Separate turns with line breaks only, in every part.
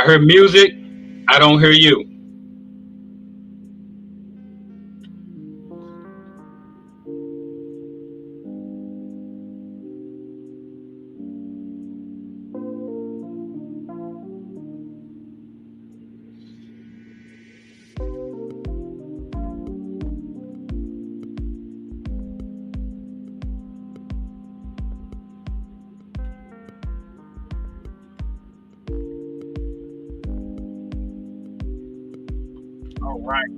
I heard music. I don't hear you.
All right.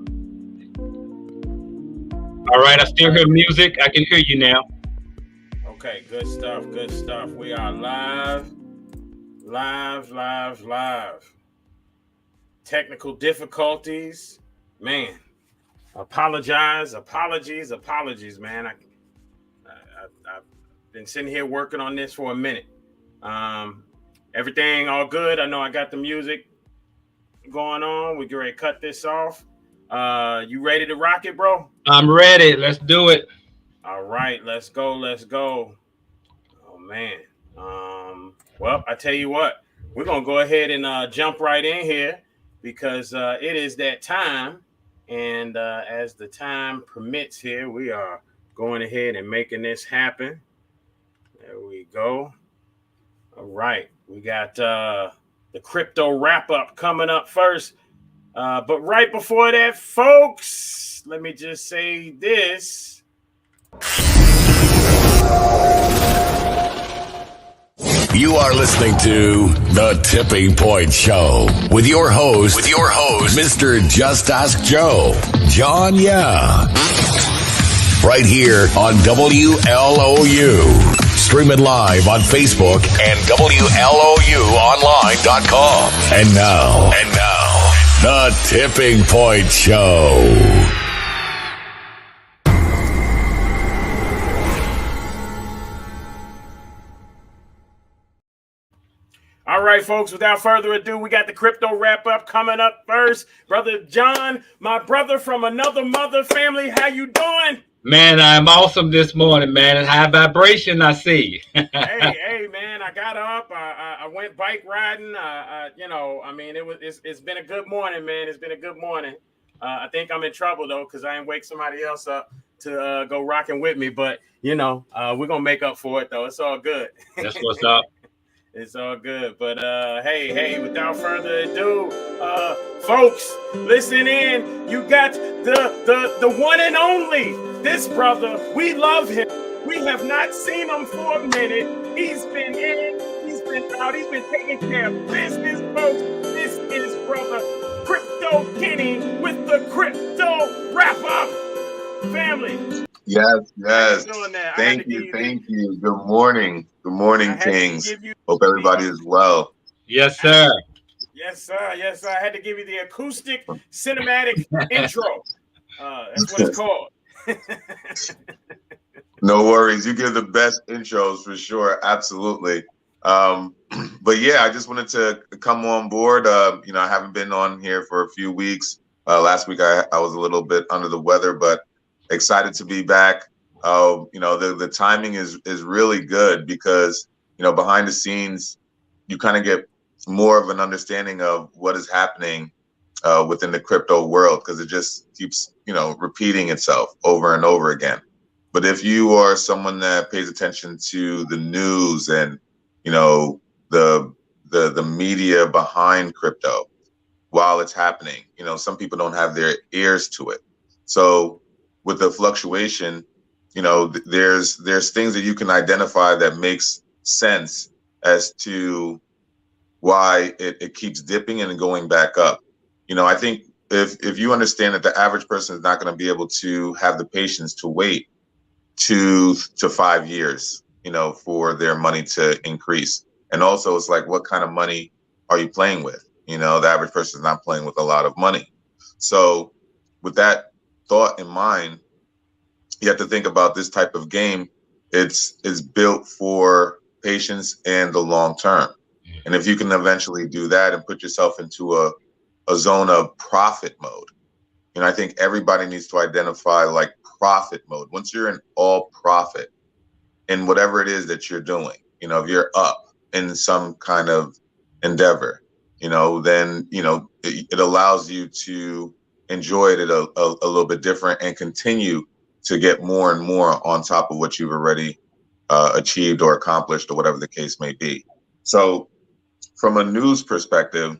All right, I still hear music. I can hear you now.
Okay, good stuff. Good stuff. We are live. Live. Technical difficulties. Man, apologies, man. I've been sitting here working on this for a minute. Everything all good. I know I got the music going on. We get ready to cut this off. You ready to rock it, bro?
I'm ready. Let's do it.
All right, let's go. Oh man. Well, I tell you what, we're gonna go ahead and jump right in here because it is that time, and as the time permits here, we are going ahead and making this happen. There we go. All right, we got the crypto wrap up coming up first. But right before that, folks, let me just say this.
You are listening to The Tipping Point Show with your host, Mr. Just Ask Joe, John Yeah. Right here on WLOU. Stream it live on Facebook and WLOUonline.com. And now, The Tipping Point Show.
All right, folks, without further ado, we got the crypto wrap up coming up first. Brother John, my brother from another mother family, how you doing?
Man, I'm awesome this morning, man. And high vibration, I see.
hey, man, I got up. I went bike riding. It's been a good morning, man. It's been a good morning. I think I'm in trouble, though, because I didn't wake somebody else up to go rocking with me. But, we're going to make up for it, though. It's all good.
That's what's up.
It's all good. But, hey, without further ado, folks, listen in. You got the one and only. This brother, we love him. We have not seen him for a minute. He's been in, he's been out, he's been taking care of business, folks. This is brother Crypto Kenny with the Crypto Wrap Up family.
Yes. Thank you. Good morning, Kings. Hope everybody is well.
Yes, sir.
Yes, sir. I had to give you the acoustic cinematic intro. That's what it's called.
No worries. You give the best intros for sure. Absolutely. But yeah, I just wanted to come on board. I haven't been on here for a few weeks. Last week I was a little bit under the weather, but excited to be back. The timing is really good because, behind the scenes, you kind of get more of an understanding of what is happening within the crypto world because it just keeps, repeating itself over and over again. But if you are someone that pays attention to the news and, the media behind crypto while it's happening, some people don't have their ears to it. So with the fluctuation, there's things that you can identify that makes sense as to why it keeps dipping and going back up. I think if you understand that the average person is not going to be able to have the patience to wait 2 to 5 years, for their money to increase. And also it's like, what kind of money are you playing with? The average person is not playing with a lot of money. So with that thought in mind, you have to think about this type of game. It's built for patience and the long term. And if you can eventually do that and put yourself into a zone of profit mode, I think everybody needs to identify like profit mode. Once you're in all profit in whatever it is that you're doing, if you're up in some kind of endeavor, then it allows you to enjoy it a little bit different and continue to get more and more on top of what you've already achieved or accomplished or whatever the case may be. So from a news perspective,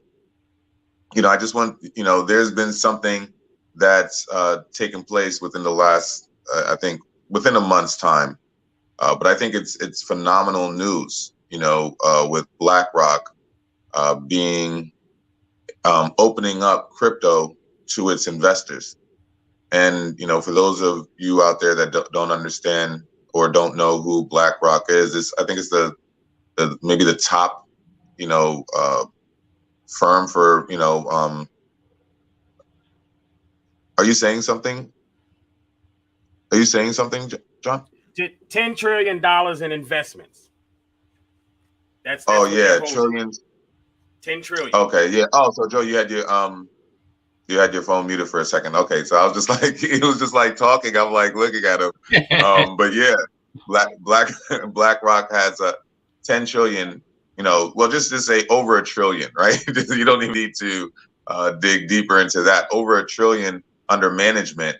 I just want, there's been something that's taken place within the last, I think, within a month's time. But I think it's phenomenal news, with BlackRock being opening up crypto to its investors. And, for those of you out there that don't understand or don't know who BlackRock is, I think it's maybe the top, firm for, are you saying something? Are you saying something, John?
$10 trillion in investments. That's
oh yeah, trillions.
10 trillion.
Okay, yeah. Oh, so Joe, you had your phone muted for a second. Okay, so I was just like, he was just like talking. I'm like looking at him. But yeah, BlackRock has a 10 trillion. Well, just to say over $1 trillion, right? You don't even need to dig deeper into that. Over $1 trillion under management,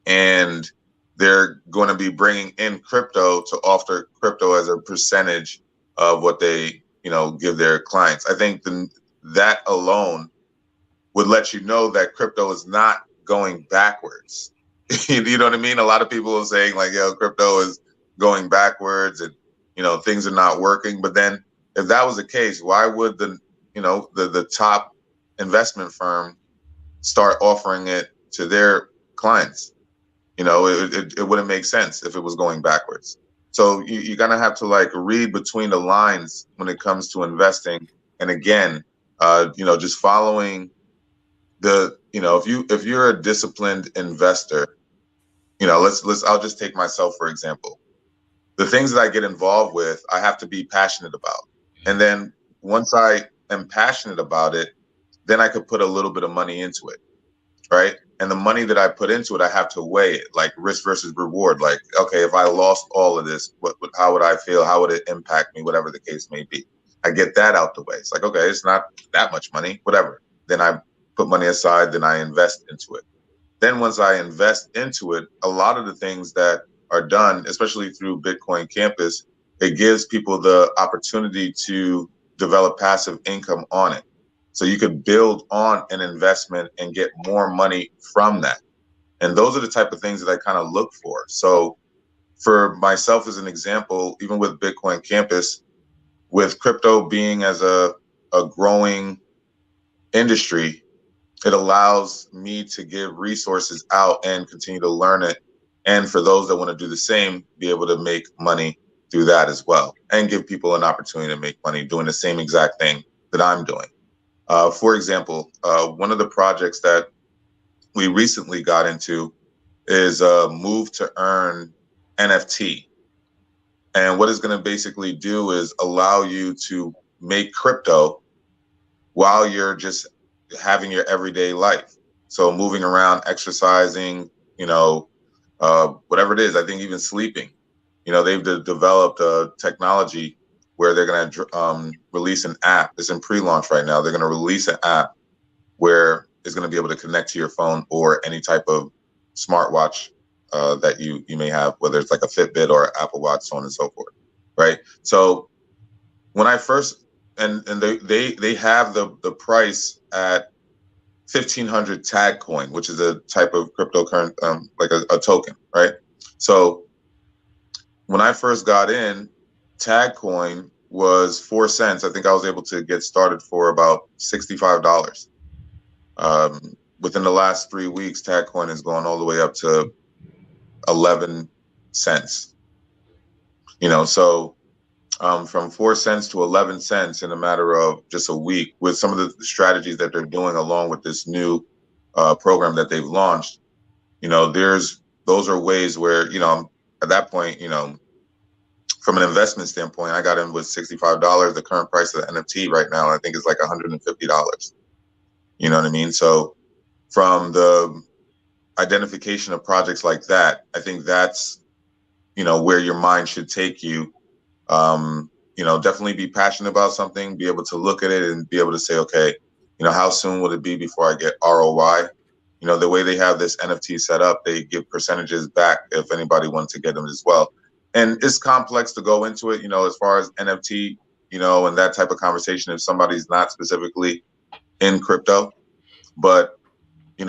and they're going to be bringing in crypto to offer crypto as a percentage of what they, give their clients. I think that alone would let you know that crypto is not going backwards. You know what I mean? A lot of people are saying like, crypto is going backwards and, things are not working. But then if that was the case, why would the top investment firm start offering it to their clients? It wouldn't make sense if it was going backwards. So you're going to have to like read between the lines when it comes to investing. And again, just following if you're a disciplined investor, I'll just take myself, for example. The things that I get involved with, I have to be passionate about. And then once I am passionate about it, then I could put a little bit of money into it. Right. And the money that I put into it, I have to weigh it like risk versus reward. Like, okay, if I lost all of this, how would I feel? How would it impact me? Whatever the case may be. I get that out the way. It's like, okay, it's not that much money, whatever. Then I put money aside, then I invest into it. Then once I invest into it, a lot of the things that are done, especially through Bitcoin Campus, it gives people the opportunity to develop passive income on it. So you could build on an investment and get more money from that. And those are the type of things that I kind of look for. So for myself, as an example, even with Bitcoin Campus, with crypto being as a growing industry, it allows me to give resources out and continue to learn it. And for those that want to do the same, be able to make money through that as well, and give people an opportunity to make money doing the same exact thing that I'm doing. For example, one of the projects that we recently got into is Move to Earn NFT. And what it's going to basically do is allow you to make crypto while you're just having your everyday life. So moving around, exercising, whatever it is, I think even sleeping, they've developed a technology where they're going to release an app. It's in pre-launch right now. They're going to release an app where it's going to be able to connect to your phone or any type of smartwatch that you may have, whether it's like a Fitbit or Apple Watch, so on and so forth, right? So when I first, and they have the price at 1,500 tag coin, which is a type of cryptocurrency, like a token, right? So when I first got in, tag coin was 4 cents. I think I was able to get started for about $65. Within the last 3 weeks, tag coin has gone all the way up to 11 cents. So from 4 cents to 11 cents in a matter of just a week, with some of the strategies that they're doing along with this new program that they've launched, those are ways where, at that point, from an investment standpoint, I got in with $65. The current price of the NFT right now, I think, is like $150. You know what I mean? So from the identification of projects like that, I think that's, where your mind should take you. Definitely be passionate about something, be able to look at it and be able to say, okay, how soon will it be before I get ROI? The way they have this NFT set up, they give percentages back if anybody wants to get them as well. And it's complex to go into it, as far as NFT, and that type of conversation if somebody's not specifically in crypto. But, an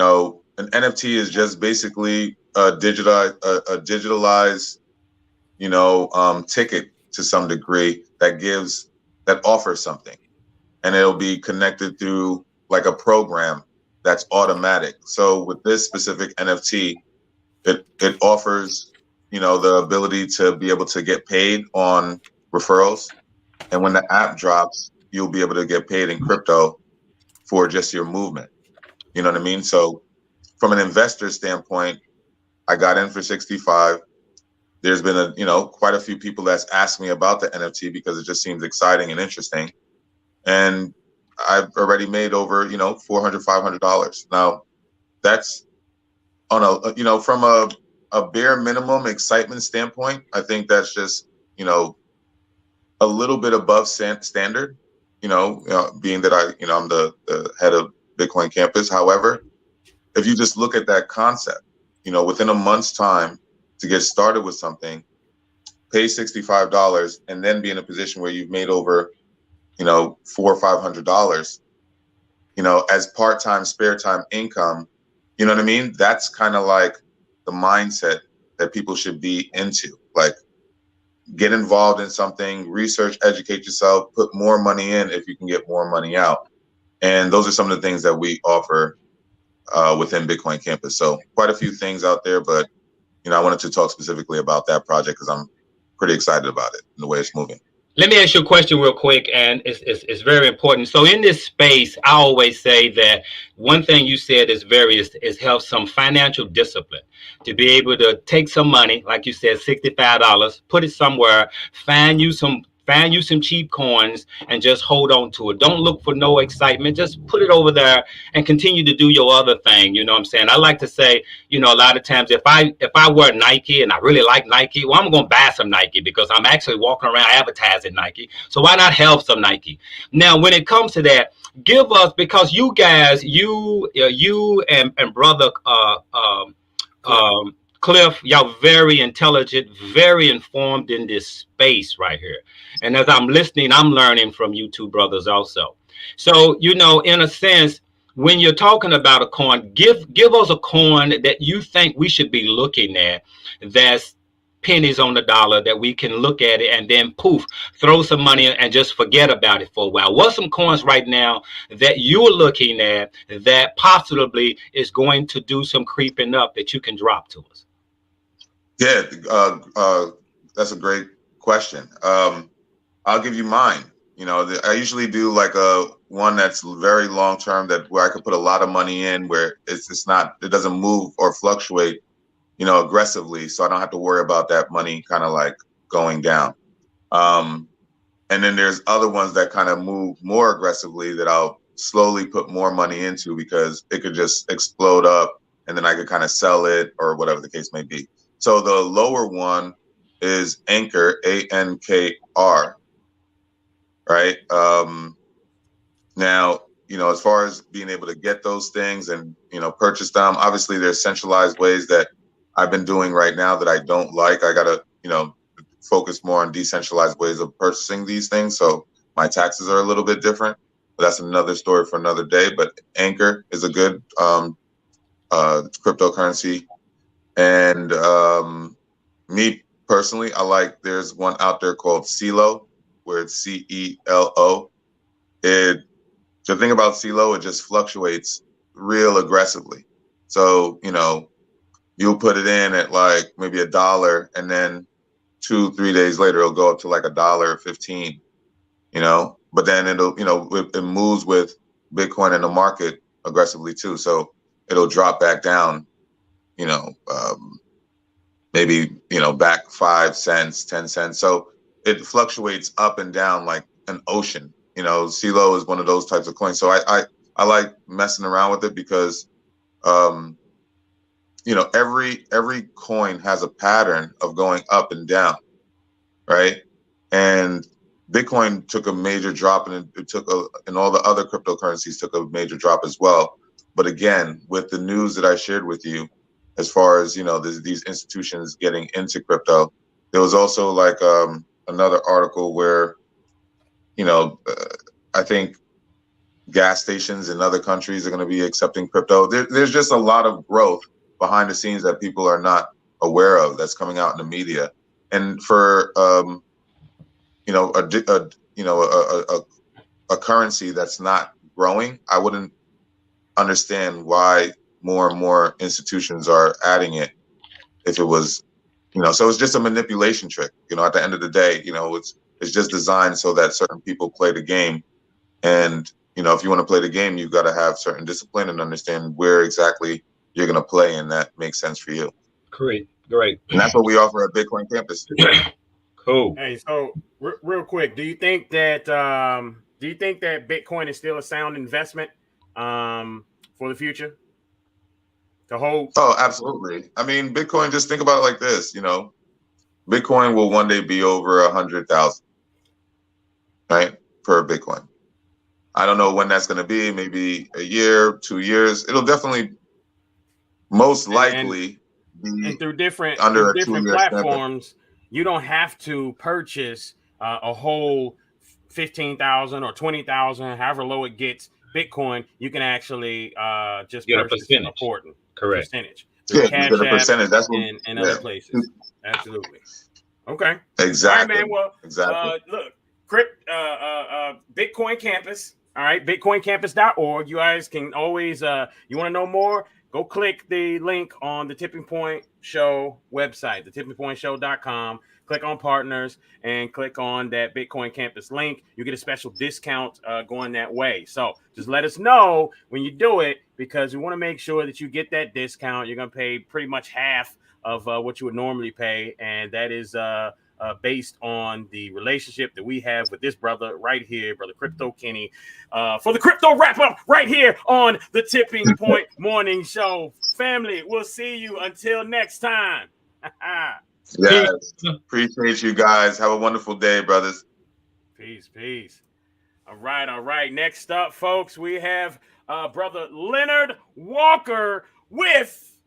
NFT is just basically a digitalized, ticket to some degree that offers something. And it'll be connected through like a program that's automatic. So with this specific NFT, it offers, the ability to be able to get paid on referrals. And when the app drops, you'll be able to get paid in crypto for just your movement. You know what I mean? So from an investor standpoint, I got in for 65. There's been quite a few people that's asked me about the NFT because it just seems exciting and interesting. And I've already made over, $400, $500. Now that's on from a bare minimum excitement standpoint. I think that's just, a little bit above standard, being that I'm the head of Bitcoin campus. However, if you just look at that concept, within a month's time to get started with something, pay $65 and then be in a position where you've made over, $400 or $500, as part-time, spare time income, you know what I mean? That's kind of like the mindset that people should be into. Like, get involved in something, research, educate yourself, put more money in if you can get more money out. And those are some of the things that we offer within Bitcoin Campus. So quite a few things out there, but I wanted to talk specifically about that project because I'm pretty excited about it and the way it's moving.
Let me ask you a question real quick, and it's very important. So in this space, I always say that one thing you said is have some financial discipline to be able to take some money, like you said, $65, put it somewhere, find you some cheap coins and just hold on to it. Don't look for no excitement. Just put it over there and continue to do your other thing. You know what I'm saying? I like to say, a lot of times if I wear Nike and I really like Nike, well, I'm going to buy some Nike because I'm actually walking around advertising Nike. So why not have some Nike? Now, when it comes to that, give us, because you guys, you and brother Cliff, y'all very intelligent, very informed in this space right here. And as I'm listening, I'm learning from you two brothers also. So, in a sense, when you're talking about a coin, give us a coin that you think we should be looking at that's pennies on the dollar, that we can look at it and then poof, throw some money in and just forget about it for a while. What's some coins right now that you're looking at that possibly is going to do some creeping up that you can drop to us?
Yeah, that's a great question. I'll give you mine. I usually do like a one that's very long term, where I could put a lot of money in, where it doesn't move or fluctuate, aggressively, so I don't have to worry about that money kind of like going down. And then there's other ones that kind of move more aggressively that I'll slowly put more money into because it could just explode up and then I could kind of sell it or whatever the case may be. So the lower one is Anchor, ANKR, right? Now, as far as being able to get those things and, purchase them, obviously there's centralized ways that I've been doing right now that I don't like. I got to, focus more on decentralized ways of purchasing these things. So my taxes are a little bit different, but that's another story for another day. But Anchor is a good cryptocurrency. And me personally, there's one out there called CeLo, where it's CELO. The thing about CeLo, it just fluctuates real aggressively. So, you'll put it in at like maybe $1 and then 2-3 days later, it'll go up to like $1.15, but then it moves with Bitcoin in the market aggressively too. So it'll drop back down, maybe, back 5 cents, 10 cents. So it fluctuates up and down like an ocean. CeLo is one of those types of coins. So I like messing around with it because, every coin has a pattern of going up and down, right? And Bitcoin took a major drop, and and all the other cryptocurrencies took a major drop as well. But again, with the news that I shared with you, as far as these institutions getting into crypto, there was also like another article where I think gas stations in other countries are going to be accepting crypto. There's just a lot of growth behind the scenes that people are not aware of that's coming out in the media. And for a currency that's not growing, I wouldn't understand why more and more institutions are adding it if it was, so it's just a manipulation trick. At the end of the day, it's just designed so that certain people play the game. And, if you want to play the game, you've got to have certain discipline and understand where exactly you're going to play, and that makes sense for you.
Great.
And that's what we offer at Bitcoin Campus.
Cool.
Hey, so real quick, do you think that Bitcoin is still a sound investment for the future to hold?
Oh, absolutely. I mean, Bitcoin, just think about it like this, Bitcoin will one day be over 100,000, right, per Bitcoin. I don't know when that's going to be, maybe a year, 2 years. It'll definitely, most likely, be
through different platforms. You don't have to purchase a whole 15,000 or 20,000, however low it gets Bitcoin. You can actually just
get
purchase
a
important
percentage.
through
Yeah,
Cash
you get a
App
percentage. That's what,
and other places. Absolutely. Okay.
Exactly.
All right, man. Well,
exactly.
Look, Bitcoin Campus. All right, bitcoincampus.org. You guys can always, you want to know more? Go click the link on the Tipping Point Show website, thetippingpointshow.com. Click on partners and click on that Bitcoin Campus link. You get a special discount going that way. So just let us know when you do it, because we want to make sure that you get that discount. You're going to pay pretty much half of what you would normally pay, and that is based on the relationship that we have with this brother right here, Brother Crypto Kenny, for the crypto wrap up right here on the Tipping Point Morning Show. Family, we'll see you until next time.
Yes. Appreciate you guys. Have a wonderful day, brothers.
Peace. All right. Next up, folks, we have Brother Leonard Walker with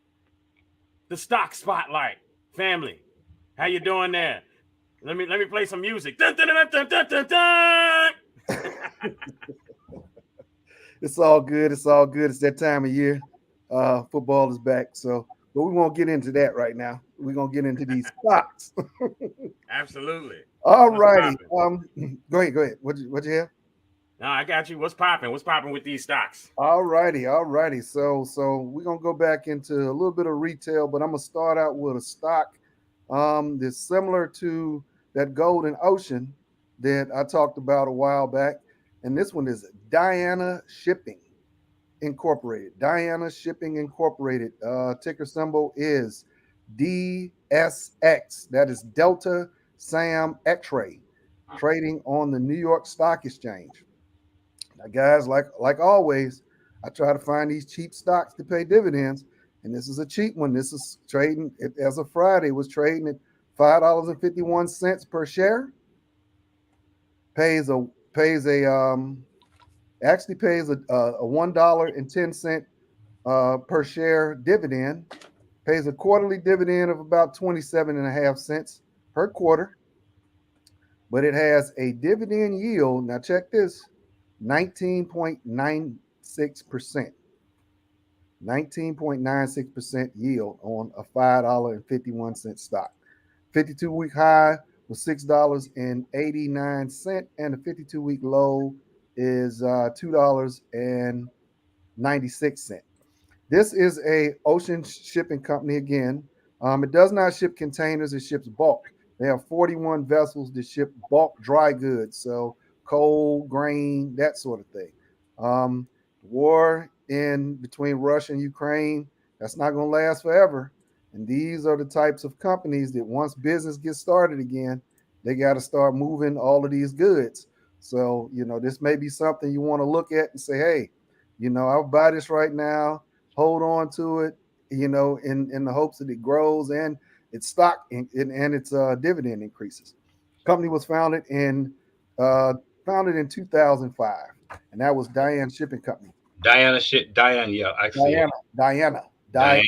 the Stock Spotlight. Family, how you doing there? Let me play some music. Dun, dun, dun, dun, dun, dun, dun.
It's all good. It's that time of year. Football is back, but we won't get into that right now. We're gonna get into these stocks.
Absolutely.
All righty. Go ahead. What you have?
No, I got you. What's popping? What's popping with these stocks?
All righty. So we're gonna go back into a little bit of retail, but I'm gonna start out with a stock that's similar to that Golden Ocean that I talked about a while back, and this one is Diana Shipping Incorporated. Diana Shipping Incorporated. Ticker symbol is DSX. That is Delta Sam X-ray, trading on the New York Stock Exchange. Now, guys, like always, I try to find these cheap stocks to pay dividends, and this is a cheap one. This is trading as of Friday, was trading at $5.51 per share. Pays a $1.10 per share dividend. Pays a quarterly dividend of about 27.5 cents per quarter. But it has a dividend yield. Now check this: 19.96%. 19.96% yield on a $5.51 stock. 52-week high was $6.89, and the 52-week low is $2.96. This is a ocean shipping company again. It does not ship containers; it ships bulk. They have 41 vessels that ship bulk dry goods, so coal, grain, that sort of thing. War in between Russia and Ukraine, that's not going to last forever. And these are the types of companies that once business gets started again, they got to start moving all of these goods. So, this may be something you want to look at and say, hey, I'll buy this right now, hold on to it, in the hopes that it grows and its stock and its dividend increases. Company was founded in Founded in 2005, and that was Diane Shipping Company.
Diane, yeah, I see it.
Diana,
Diane.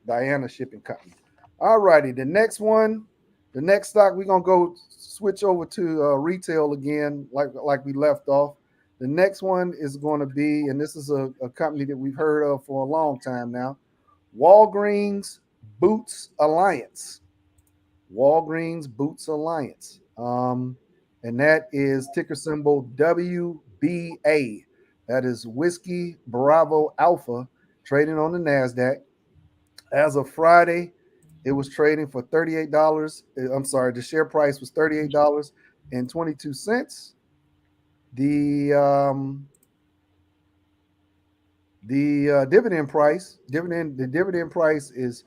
Diana Shipping Company. All righty, the next one, the next stock, we're gonna go switch over to retail again, like we left off. The next one is going to be, and this is a company that we've heard of for a long time now, Walgreens Boots Alliance. Walgreens Boots Alliance. And that is ticker symbol WBA. That is Whiskey Bravo Alpha, trading on the NASDAQ. As of Friday, it was trading for $38. I'm sorry, the share price was $38.22. The dividend price is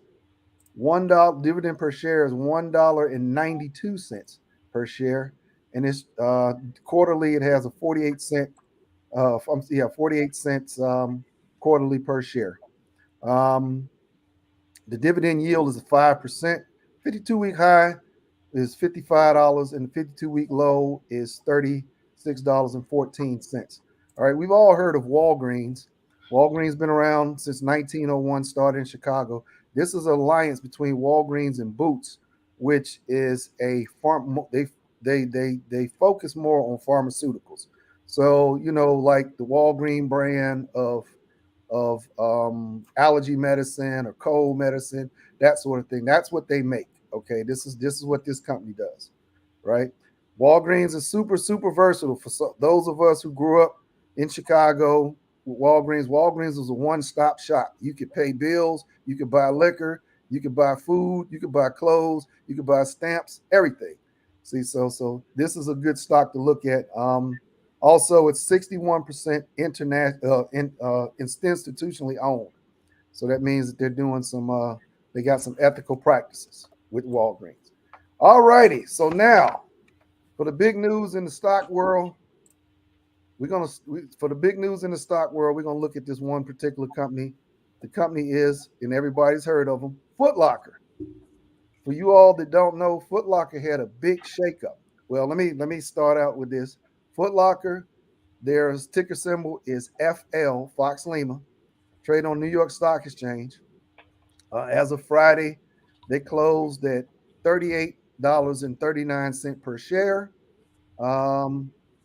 $1. Dividend per share is $1.92 per share, and it's quarterly. It has a 48 cent. 48 cents quarterly per share. Um, the dividend yield is 5%. 52-week high is $55, and the 52-week low is $36.14. All right, we've all heard of Walgreens. Walgreens been around since 1901, started in Chicago. This is an alliance between Walgreens and Boots, which is a farm. They focus more on pharmaceuticals. So like the Walgreen brand of allergy medicine or cold medicine, that sort of thing. That's what they make. Okay, this is what this company does, right? Walgreens is super versatile for those of us who grew up in Chicago. Walgreens. Walgreens was a one-stop shop. You could pay bills, you could buy liquor, you could buy food, you could buy clothes, you could buy stamps, everything. See, so this is a good stock to look at. Also, it's 61% institutionally owned. So that means that they're doing they got some ethical practices with Walgreens. All righty. So now, for the big news in the stock world, we're gonna look at this one particular company. The company is, and everybody's heard of them, Foot Locker. For you all that don't know, Foot Locker had a big shakeup. Well, let me start out with this. Foot Locker, their ticker symbol is FL, Fox Lima, trade on New York Stock Exchange. As of Friday, they closed at $38.39 per share.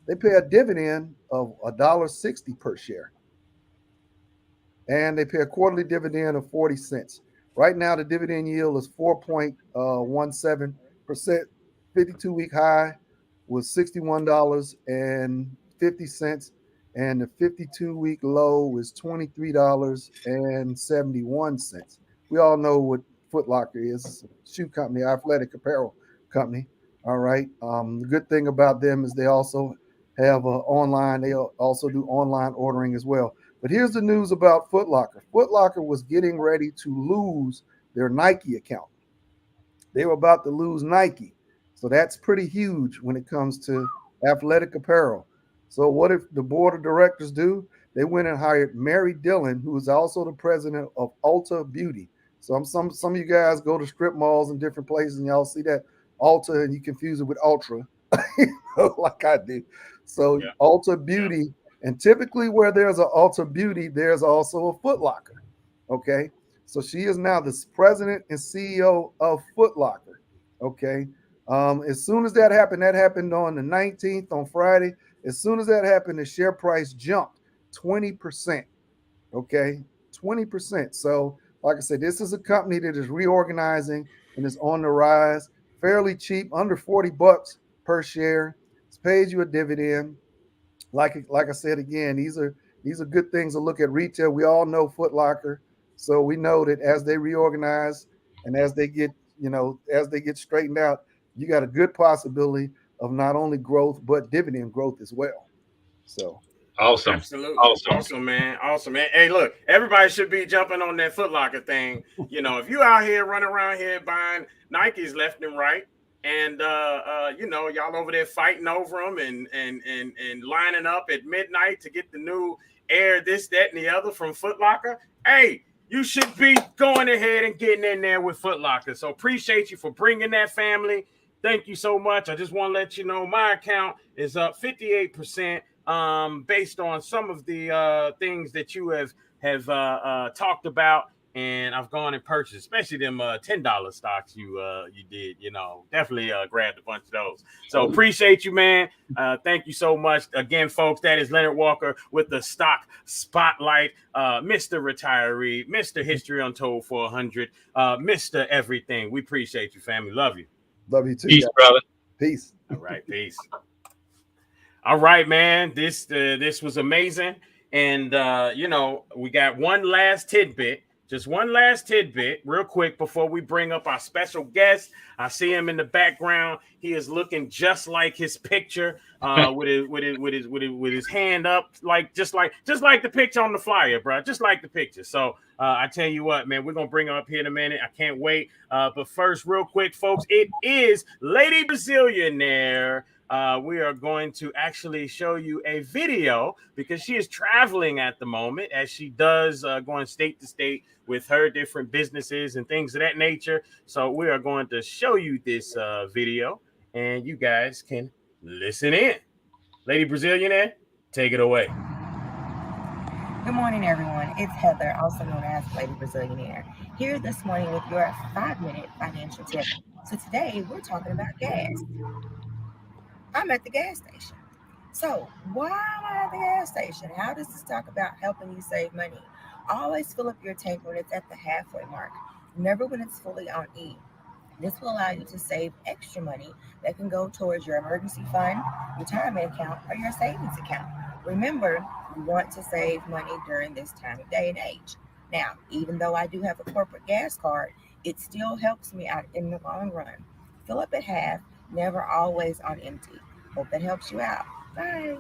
They pay a dividend of $1.60 per share, and they pay a quarterly dividend of 40 cents. Right now, the dividend yield is 4.17%. 52-week high was $61.50, and the 52-week low is $23.71. We all know what Foot Locker is. It's a shoe company, athletic apparel company. All right. The good thing about them is they also have online. They also do online ordering as well. But here's the news about Foot Locker. Foot Locker was getting ready to lose their Nike account. They were about to lose Nike. So that's pretty huge when it comes to athletic apparel. So what if the board of directors do? They went and hired Mary Dillon, who is also the president of Ulta Beauty. So some of you guys go to strip malls and different places, and y'all see that Ulta, and you confuse it with Ultra, like I do. So
Yeah.
Ulta Beauty, and typically where there's an Ulta Beauty, there's also a Foot Locker. Okay, so she is now the president and CEO of Foot Locker. Okay, as soon as that happened on the 19th on Friday. As soon as that happened, the share price jumped 20%. Okay, 20%. So, like I said, this is a company that is reorganizing and is on the rise. Fairly cheap, under $40 per share. It's paid you a dividend. Like I said again, these are good things to look at retail. We all know Foot Locker, so we know that as they reorganize and as they get straightened out, you got a good possibility of not only growth but dividend growth as well. So
Awesome.
Absolutely. Awesome, man. Awesome, man. Hey, look, everybody should be jumping on that Foot Locker thing. If you out here running around here buying Nikes left and right, and y'all over there fighting over them and lining up at midnight to get the new Air, this, that, and the other from Foot Locker. Hey, you should be going ahead and getting in there with Foot Locker. So appreciate you for bringing that family. thank you so much. I just want to let you know my account is up 58%, based on some of the things that you have talked about. And I've gone and purchased, especially them $10 stocks you did. Definitely grabbed a bunch of those. So appreciate you, man. Thank you so much again, folks. That is Leonard Walker with the Stock Spotlight, Mr. Retiree, Mr. History Untold 400, Mr. Everything. We appreciate you, family. Love you.
Love you too.
Peace,
guys.
brother.
Peace.
All right, peace. All right, man. This was amazing, and we got one last tidbit. Just one last tidbit, real quick, before we bring up our special guest. I see him in the background. He is looking just like his picture, with his hand up, just like the picture on the flyer, bro. Just like the picture. So I tell you what, man, we're gonna bring him up here in a minute. I can't wait. But first, real quick, folks, it is Lady Brazilianaire. We are going to actually show you a video because she is traveling at the moment, as she does, going state to state with her different businesses and things of that nature. So we are going to show you this video, and you guys can listen in. Lady Brazilianaire, take it away.
Good morning, everyone. It's Heather, also known as Lady Brazilianaire, here this morning with your 5-minute financial tip. So today we're talking about gas. I'm at the gas station. So why am I at the gas station? How does this talk about helping you save money? Always fill up your tank when it's at the halfway mark, never when it's fully on E. This will allow you to save extra money that can go towards your emergency fund, retirement account, or your savings account. Remember, you want to save money during this time of day and age. Now, even though I do have a corporate gas card, it still helps me out in the long run. Fill up at half, never always on empty. Hope that helps you out. Bye.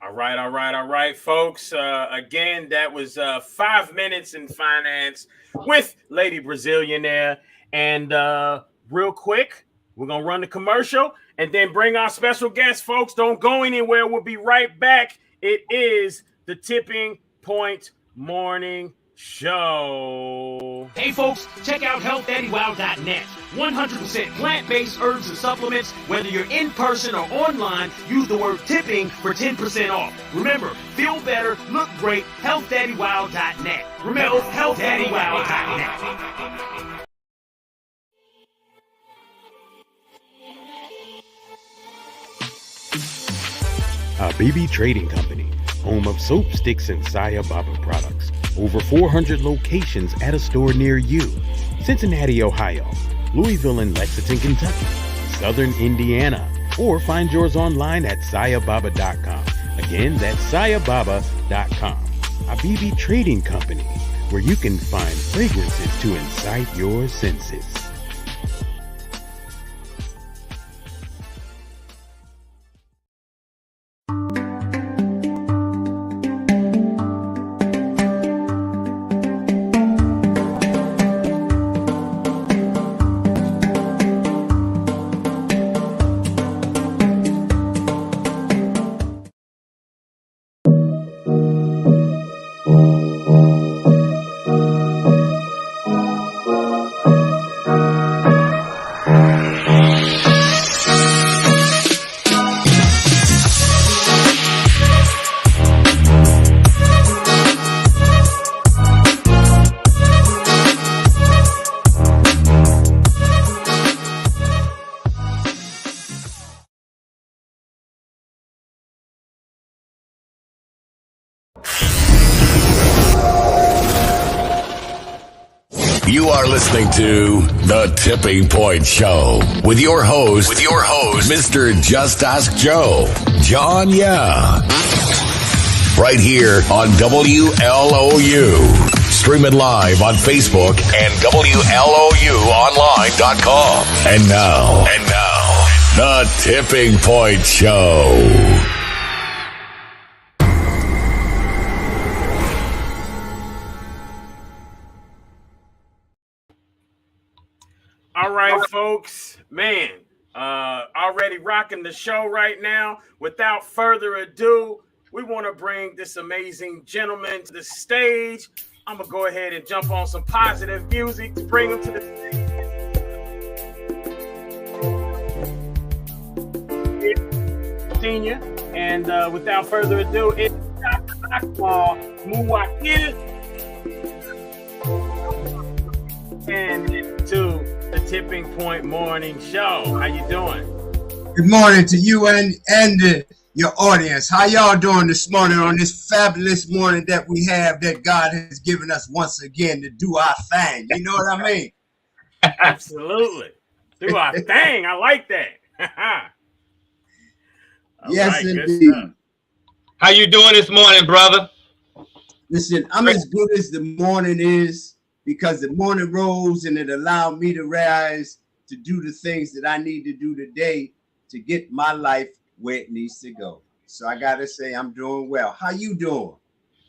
All right, folks. Again, that was 5 minutes in finance with Lady Brazilianaire. And real quick, we're going to run the commercial and then bring our special guest, folks. Don't go anywhere. We'll be right back. It is the Tipping Point Morning Show.
Hey folks, check out healthdaddywow.net. 100% plant-based herbs and supplements. Whether you're in person or online, use the word tipping for 10% off. Remember, feel better, look great, healthdaddywow.net. Remember, healthdaddywow.net.
Habibi Trading Company, home of soap, sticks, and Saya Baba products. Over 400 locations at a store near you. Cincinnati, Ohio, Louisville and Lexington, Kentucky, Southern Indiana, or find yours online at sayababa.com. Again, that's sayababa.com. Habibi Trading Company, where you can find fragrances to incite your senses.
You are listening to The Tipping Point Show with your host, Mr. Just Ask Joe, John Yeah. Right here on WLOU. Stream it live on Facebook and WLOUonline.com. And now, The Tipping Point Show.
All right, folks, man, already rocking the show right now. Without further ado, we want to bring this amazing gentleman to the stage. I'm going to go ahead and jump on some positive music to bring him to the stage. Senior. And without further ado, it's Dr. Akmal Muwwakkil. And to the Tipping Point Morning Show. How you doing?
Good morning to you and your audience. How y'all doing this morning on this fabulous morning that we have that God has given us once again to do our thing? You know what I mean?
Absolutely. Do our thing. I like that.
Yes,
right,
indeed.
How you doing this morning, brother?
Listen, I'm as good as the morning is because the morning rose and it allowed me to rise to do the things that I need to do today to get my life where it needs to go. So I got to say I'm doing well. How you doing?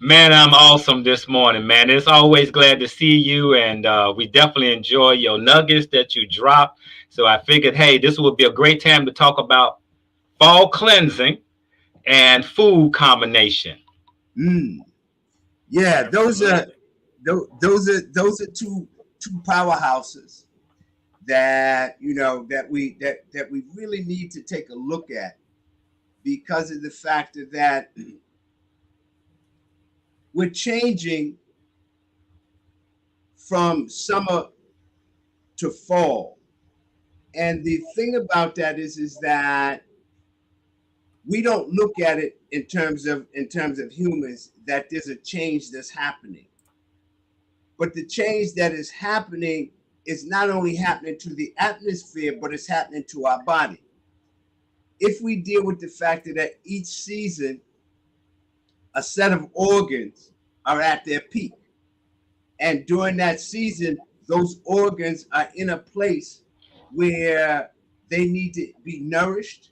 Man, I'm awesome this morning, man. It's always glad to see you, and we definitely enjoy your nuggets that you drop. So I figured, hey, this would be a great time to talk about fall cleansing and food combination.
Yeah, those are two powerhouses that that we really need to take a look at because of the fact that we're changing from summer to fall. And the thing about that is that we don't look at it in terms of humans, that there's a change that's happening. But the change that is happening is not only happening to the atmosphere, but it's happening to our body. If we deal with the fact that each season, a set of organs are at their peak. And during that season, those organs are in a place where they need to be nourished,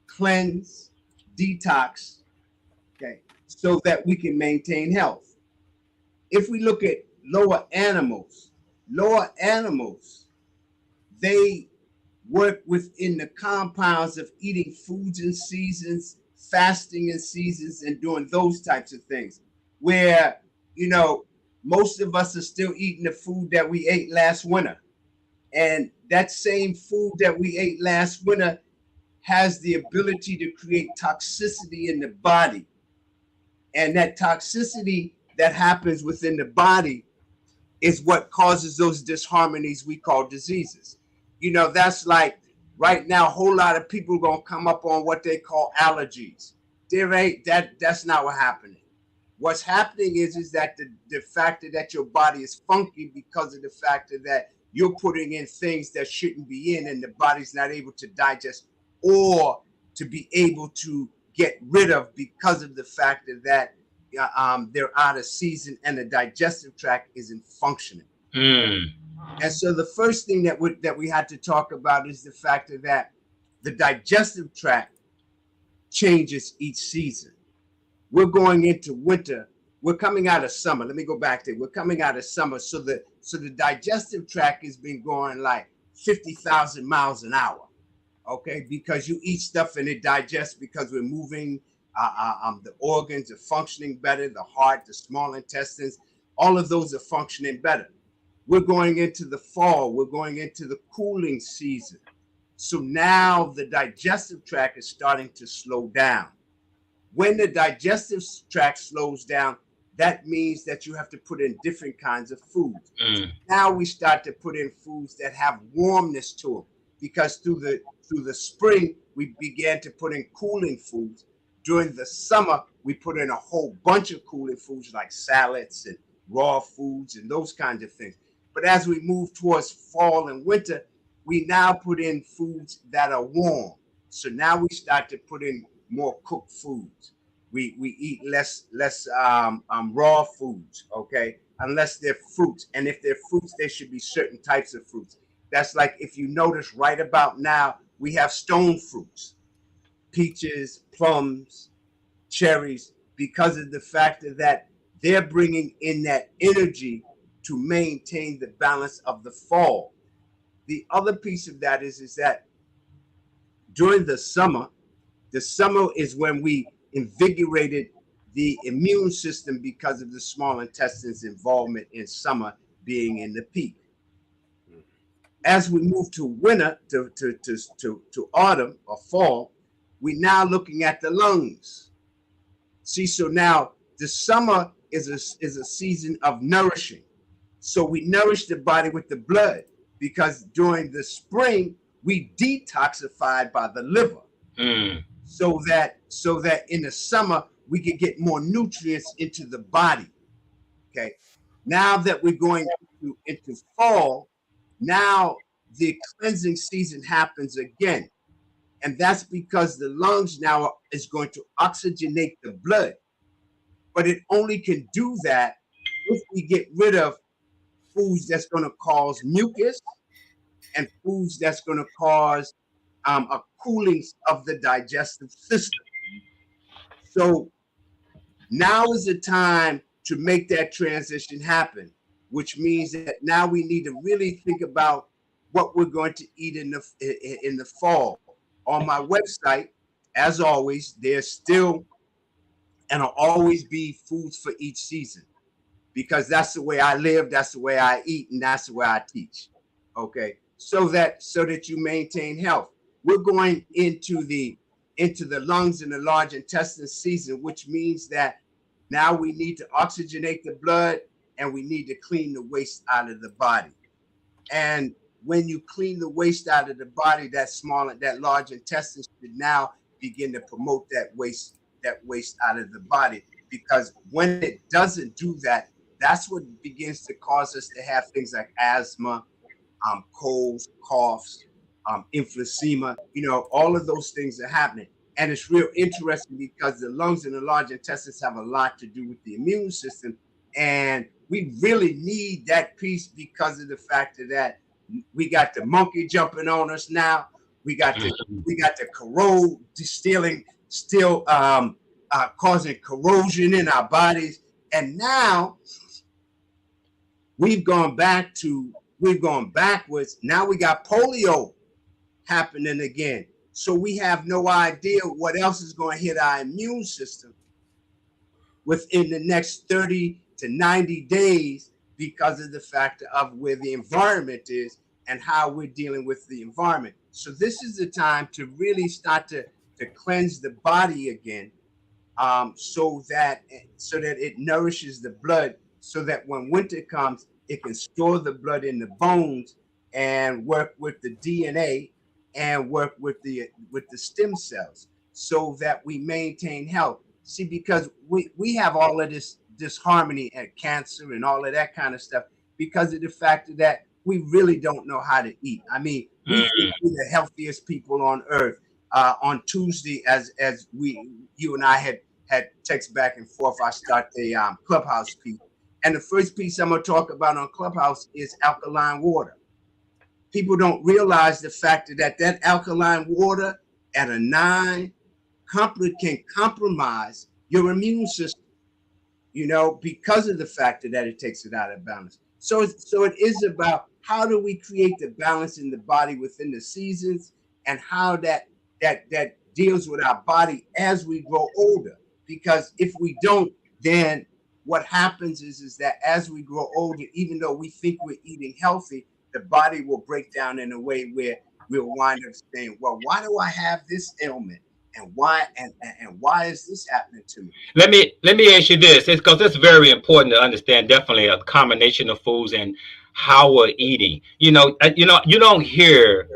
cleansed, detox, okay, so that we can maintain health. If we look at lower animals, they work within the compounds of eating foods in seasons, fasting in seasons, and doing those types of things. Where, most of us are still eating the food that we ate last winter. And that same food that we ate last winter has the ability to create toxicity in the body. And that toxicity that happens within the body is what causes those disharmonies we call diseases. That's like right now, a whole lot of people are gonna come up on what they call allergies. That's not what's happening. What's happening is that the fact that your body is funky because of the fact that you're putting in things that shouldn't be in, and the body's not able to digest or to be able to get rid of because of the fact that they're out of season and the digestive tract isn't functioning. And so the first thing that we had to talk about is the fact that the digestive tract changes each season. We're going into winter. We're coming out of summer. Let me go back there. We're coming out of summer. So the digestive tract has been going like 50,000 miles an hour. Okay, because you eat stuff and it digests because we're moving. The organs are functioning better. The heart, the small intestines, all of those are functioning better. We're going into the fall. We're going into the cooling season. So now the digestive tract is starting to slow down. When the digestive tract slows down, that means that you have to put in different kinds of foods. Now we start to put in foods that have warmness to them, because through the spring we began to put in cooling foods. During the summer we put in a whole bunch of cooling foods like salads and raw foods and those kinds of things. But as we move towards fall and winter, we now put in foods that are warm. So now we start to put in more cooked foods. We eat less raw foods, okay, unless they're fruits. And if they're fruits, there should be certain types of fruits. That's like, if you notice right about now, we have stone fruits, peaches, plums, cherries, because of the fact that they're bringing in that energy to maintain the balance of the fall. The other piece of that is that during the summer is when we invigorated the immune system because of the small intestine's involvement in summer being in the peak. As we move to winter, to autumn or fall, we're now looking at the lungs. See, so now the summer is a season of nourishing. So we nourish the body with the blood, because during the spring we detoxified by the liver,
Mm.
so that in the summer we can get more nutrients into the body. Okay. Now that we're going into fall, now the cleansing season happens again. And that's because the lungs now is going to oxygenate the blood. But it only can do that if we get rid of foods that's going to cause mucus and foods that's going to cause a cooling of the digestive system. So now is the time to make that transition happen, which means that now we need to really think about what we're going to eat in the fall. On my website, as always, there's still and will always be foods for each season, because that's the way I live, that's the way I eat, and that's the way I teach. Okay, so that you maintain health. We're going into the lungs and the large intestine season, which means that now we need to oxygenate the blood and we need to clean the waste out of the body. And when you clean the waste out of the body, that large intestine should now begin to promote that waste out of the body. Because when it doesn't do that, that's what begins to cause us to have things like asthma, colds, coughs, emphysema. All of those things are happening. And it's real interesting because the lungs and the large intestines have a lot to do with the immune system. And we really need that piece because of the fact that we got the monkey jumping on us now. We got the corrode still causing corrosion in our bodies. And now we've gone backwards. Now we got polio happening again. So we have no idea what else is going to hit our immune system within the next 30 to 90 days because of the factor of where the environment is and how we're dealing with the environment. So this is the time to really start to cleanse the body again, so that it nourishes the blood, so that when winter comes, it can store the blood in the bones and work with the DNA and work with the stem cells, so that we maintain health. See, because we have all of this disharmony and cancer and all of that kind of stuff because of the fact that we really don't know how to eat. I mean, we think we're the healthiest people on earth. On Tuesday, as you and I had text back and forth, I start the Clubhouse piece. And the first piece I'm going to talk about on Clubhouse is alkaline water. People don't realize the fact that alkaline water at a 9 can compromise your immune system, because of the fact that it takes it out of balance. So it is about how do we create the balance in the body within the seasons, and how that deals with our body as we grow older. Because if we don't, then what happens is that as we grow older, even though we think we're eating healthy, the body will break down in a way where we'll wind up saying, well, why do I have this ailment? And why is this happening to me?
Let me ask you this, because it's very important to understand definitely a combination of foods and how we're eating. You really don't hear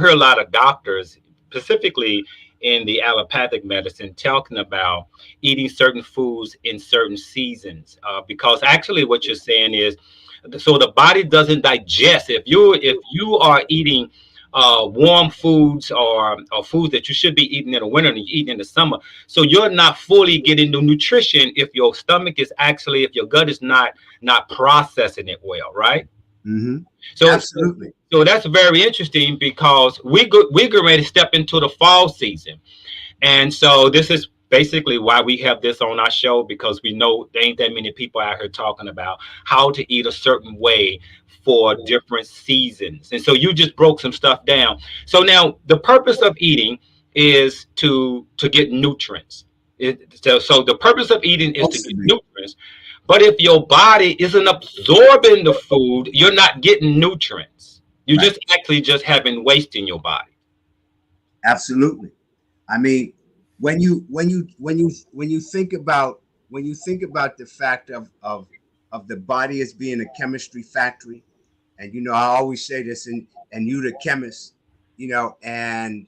a lot of doctors, specifically in the allopathic medicine, talking about eating certain foods in certain seasons, because actually what you're saying is, so the body doesn't digest. If you are eating warm foods or foods that you should be eating in the winter and you eat in the summer, so you're not fully getting the nutrition if your stomach is actually, if your gut is not processing it well, right?
Mm-hmm.
So
absolutely.
So that's very interesting because we're getting ready to step into the fall season, and so this is basically why we have this on our show, because we know there ain't that many people out here talking about how to eat a certain way for different seasons. And so you just broke some stuff down. So now the purpose of eating is to get nutrients. So the purpose of eating is to get nutrients. But if your body isn't absorbing the food, you're not getting nutrients. You're just actually just having waste in your body.
Absolutely. I mean, when you think about the fact of the body as being a chemistry factory, and I always say this, and you the chemist, and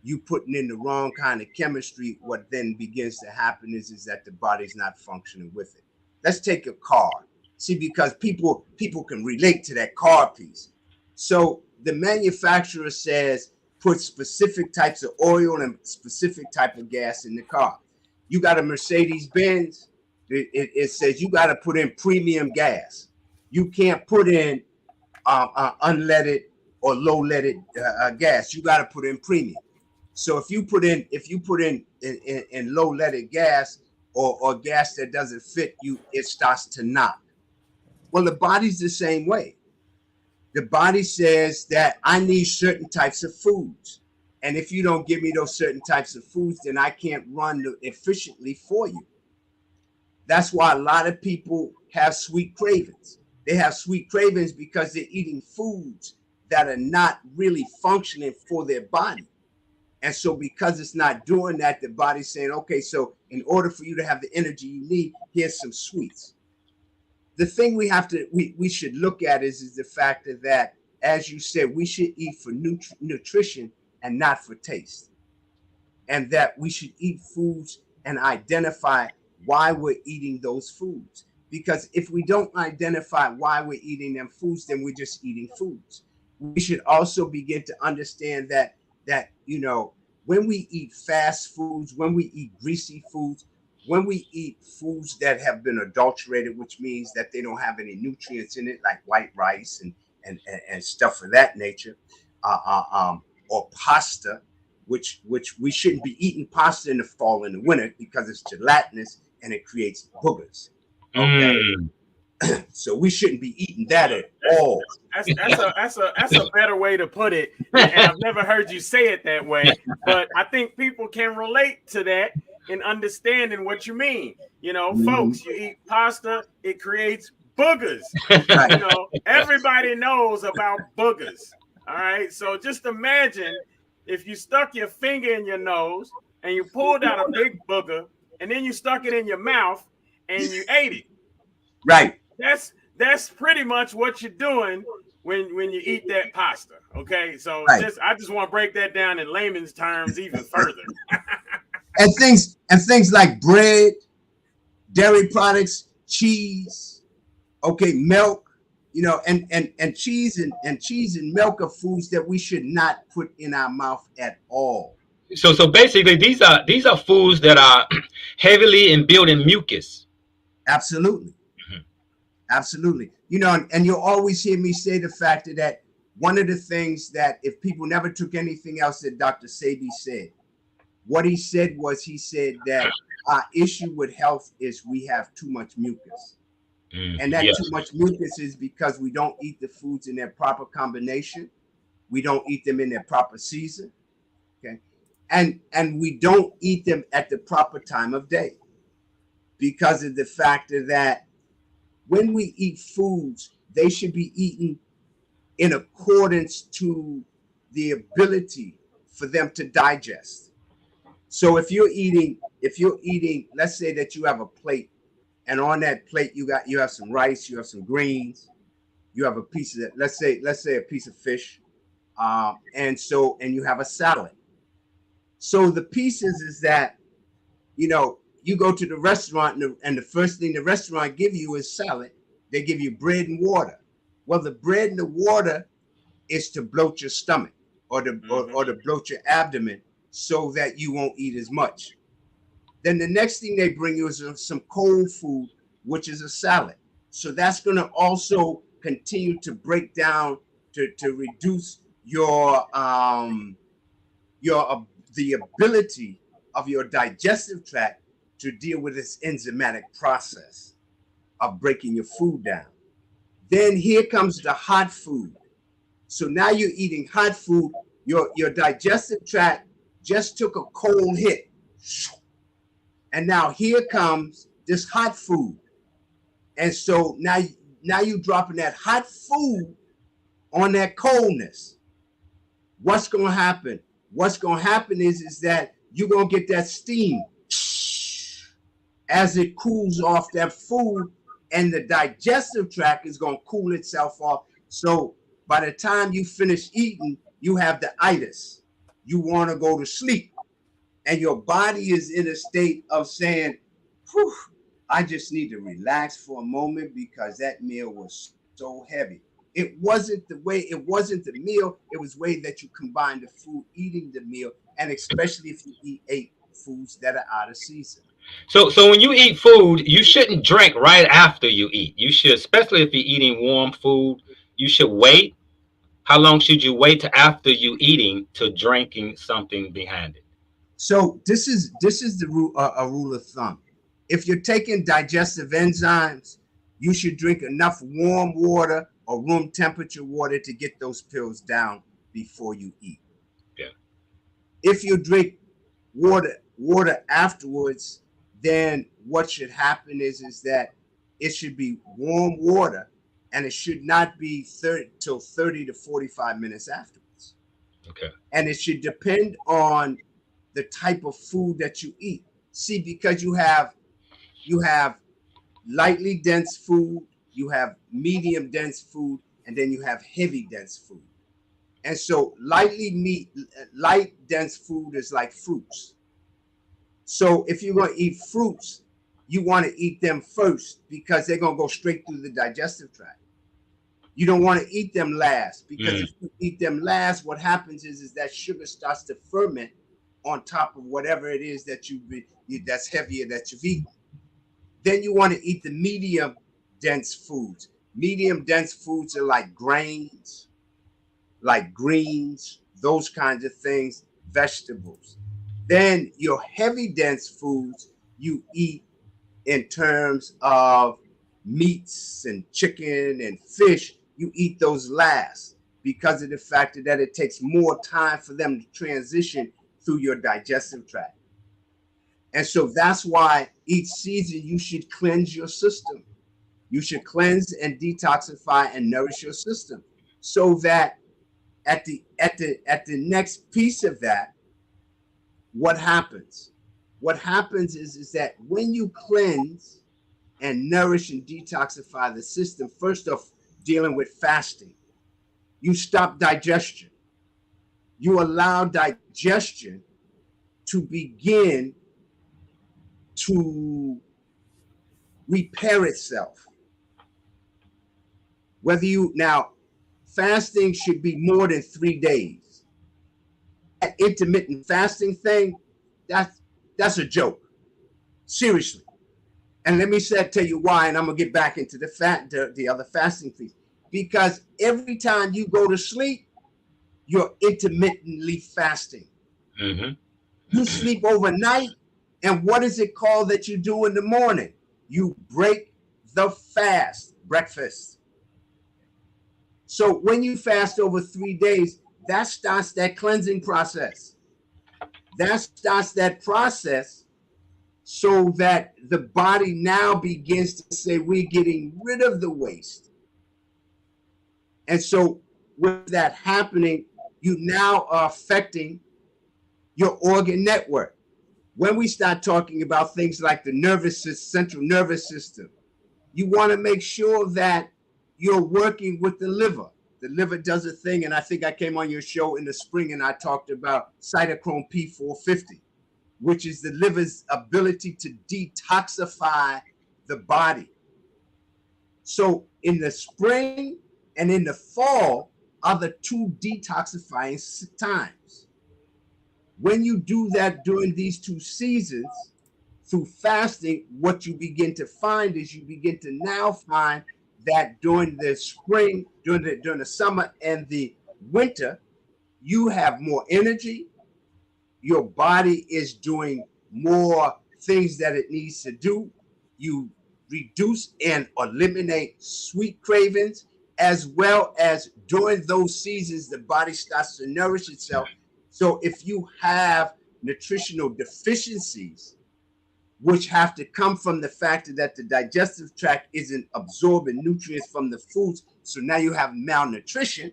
you putting in the wrong kind of chemistry, what then begins to happen is that the body's not functioning with it. Let's take a car. See, because people can relate to that car piece. So the manufacturer says put specific types of oil and specific type of gas in the car. You got a Mercedes Benz, it says you got to put in premium gas. You can't put in unleaded or low leaded gas. You got to put in premium. So if you put in low leaded gas or gas that doesn't fit you, it starts to knock. Well, the body's the same way. The body says that I need certain types of foods. And if you don't give me those certain types of foods, then I can't run efficiently for you. That's why a lot of people have sweet cravings. They have sweet cravings because they're eating foods that are not really functioning for their body. And so because it's not doing that, the body's saying, okay, so in order for you to have the energy you need, here's some sweets. The thing we should look at is the fact that, as you said, we should eat for nutrition and not for taste. And that we should eat foods and identify why we're eating those foods. Because if we don't identify why we're eating them foods, then we're just eating foods. We should also begin to understand that when we eat fast foods, when we eat greasy foods, when we eat foods that have been adulterated, which means that they don't have any nutrients in it, like white rice and stuff of that nature, or pasta, which we shouldn't be eating pasta in the fall and the winter because it's gelatinous and it creates boogers. Okay. So we shouldn't be eating that at all.
That's a better way to put it. And I've never heard you say it that way, but I think people can relate to that in understanding what you mean. Folks, you eat pasta, it creates boogers. Everybody knows about boogers. All right. So just imagine if you stuck your finger in your nose and you pulled out a big booger and then you stuck it in your mouth and you ate it.
Right.
That's pretty much what you're doing when you eat that pasta. Okay. So
right.
I just want to break that down in layman's terms even further.
and things like bread, dairy products, cheese, okay, milk, and cheese and milk are foods that we should not put in our mouth at all.
So basically these are foods that are heavily in building mucus.
Absolutely. Absolutely. And you'll always hear me say the fact that one of the things that if people never took anything else that Dr. Sebi said, what he said that our issue with health is we have too much mucus. And that too much mucus is because we don't eat the foods in their proper combination. We don't eat them in their proper season. Okay. And we don't eat them at the proper time of day because of the fact that when we eat foods, they should be eaten in accordance to the ability for them to digest. So if you're eating, let's say that you have a plate, and on that plate you have some rice, you have some greens, you have a piece of that, let's say a piece of fish, and you have a salad. So the pieces is that you go to the restaurant and the first thing the restaurant give you is salad. They give you bread and water. Well, the bread and the water is to bloat your stomach or to bloat your abdomen so that you won't eat as much. Then the next thing they bring you is some cold food, which is a salad. So that's going to also continue to break down to reduce the ability of your digestive tract to deal with this enzymatic process of breaking your food down. Then here comes the hot food. So now you're eating hot food. Your digestive tract just took a cold hit. And now here comes this hot food. And so now you're dropping that hot food on that coldness. What's going to happen? What's going to happen is that you're going to get that steam as it cools off that food, and the digestive tract is going to cool itself off. So by the time you finish eating, you have the itis. You want to go to sleep. And your body is in a state of saying, whew, I just need to relax for a moment because that meal was so heavy. It wasn't the meal, it was the way that you combine the food, eating the meal, and especially if you eat foods that are out of season.
So when you eat food, you shouldn't drink right after you eat. You should, especially if you're eating warm food, you should wait. How long should you wait to after you eating to drinking something behind it?
So this is the rule, a rule of thumb. If you're taking digestive enzymes, you should drink enough warm water or room temperature water to get those pills down before you eat.
Yeah.
If you drink water afterwards, then what should happen is that it should be warm water, and it should not be 30 to 45 minutes afterwards.
Okay.
And it should depend on the type of food that you eat. See, because you have lightly dense food, you have medium dense food, and then you have heavy dense food. And so light dense food is like fruits. So if you're going to eat fruits, you want to eat them first because they're going to go straight through the digestive tract. You don't want to eat them last, because if you eat them last, what happens is that sugar starts to ferment on top of whatever it is that that's heavier that you've eaten. Then you want to eat the medium dense foods. Medium dense foods are like grains, like greens, those kinds of things, vegetables. Then your heavy dense foods you eat in terms of meats and chicken and fish. You eat those last because of the fact that it takes more time for them to transition through your digestive tract. And so that's why each season you should cleanse your system. You should cleanse and detoxify and nourish your system, so that at the next piece of that, what happens? What happens is that when you cleanse and nourish and detoxify the system, first off, dealing with fasting, you stop digestion. You allow digestion to begin to repair itself. Whether you now, fasting should be more than 3 days. That intermittent fasting thing, that's a joke. Seriously. And let me tell you why, and I'm gonna get back into the other fasting piece. Because every time you go to sleep, you're intermittently fasting.
Mm-hmm.
You sleep overnight, and what is it called that you do in the morning? You break the fast, breakfast. So when you fast over 3 days, that starts that cleansing process. That starts that process so that the body now begins to say, we're getting rid of the waste. And so with that happening, you now are affecting your organ network. When we start talking about things like the central nervous system, you want to make sure that you're working with the liver. The liver does a thing, and I think I came on your show in the spring and I talked about cytochrome P450, which is the liver's ability to detoxify the body. So in the spring and in the fall are the two detoxifying times. When you do that during these two seasons, through fasting, what you begin to find is you begin to now find that during the spring, during the summer and the winter, you have more energy. Your body is doing more things that it needs to do. You reduce and eliminate sweet cravings, as well as during those seasons, the body starts to nourish itself. So if you have nutritional deficiencies, which have to come from the fact that the digestive tract isn't absorbing nutrients from the foods, so now you have malnutrition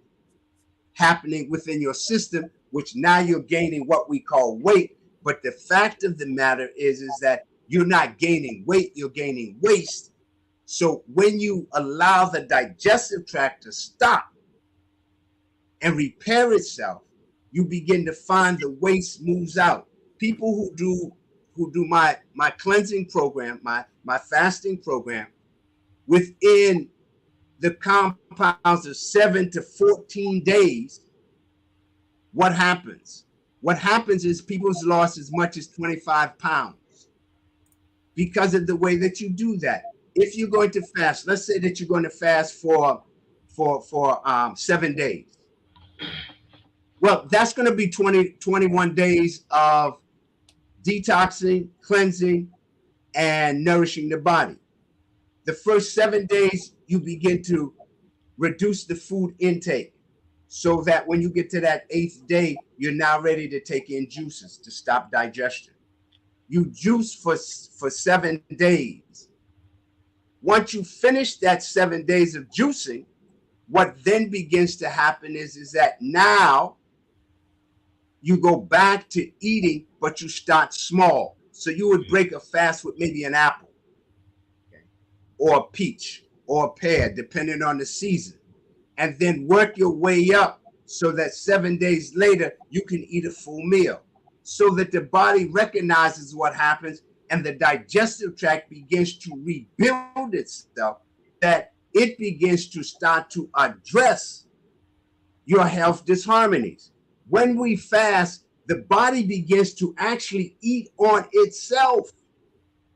happening within your system, which now you're gaining what we call weight. But the fact of the matter is that you're not gaining weight, you're gaining waste. So when you allow the digestive tract to stop and repair itself, you begin to find the waste moves out. People who do my cleansing program, my fasting program, within the compounds of 7 to 14 days, what happens? What happens is people's lost as much as 25 pounds because of the way that you do that. If you're going to fast, let's say that you're going to fast for 7 days. Well, that's going to be 21 days of detoxing, cleansing, and nourishing the body. The first 7 days, you begin to reduce the food intake so that when you get to that 8th day, you're now ready to take in juices to stop digestion. You juice for 7 days. Once you finish that 7 days of juicing, what then begins to happen is that now you go back to eating, but you start small. So you would break a fast with maybe an apple, okay, or a peach or a pear, depending on the season, and then work your way up so that 7 days later you can eat a full meal, so that the body recognizes what happens and the digestive tract begins to rebuild itself, that it begins to start to address your health disharmonies. When we fast, the body begins to actually eat on itself,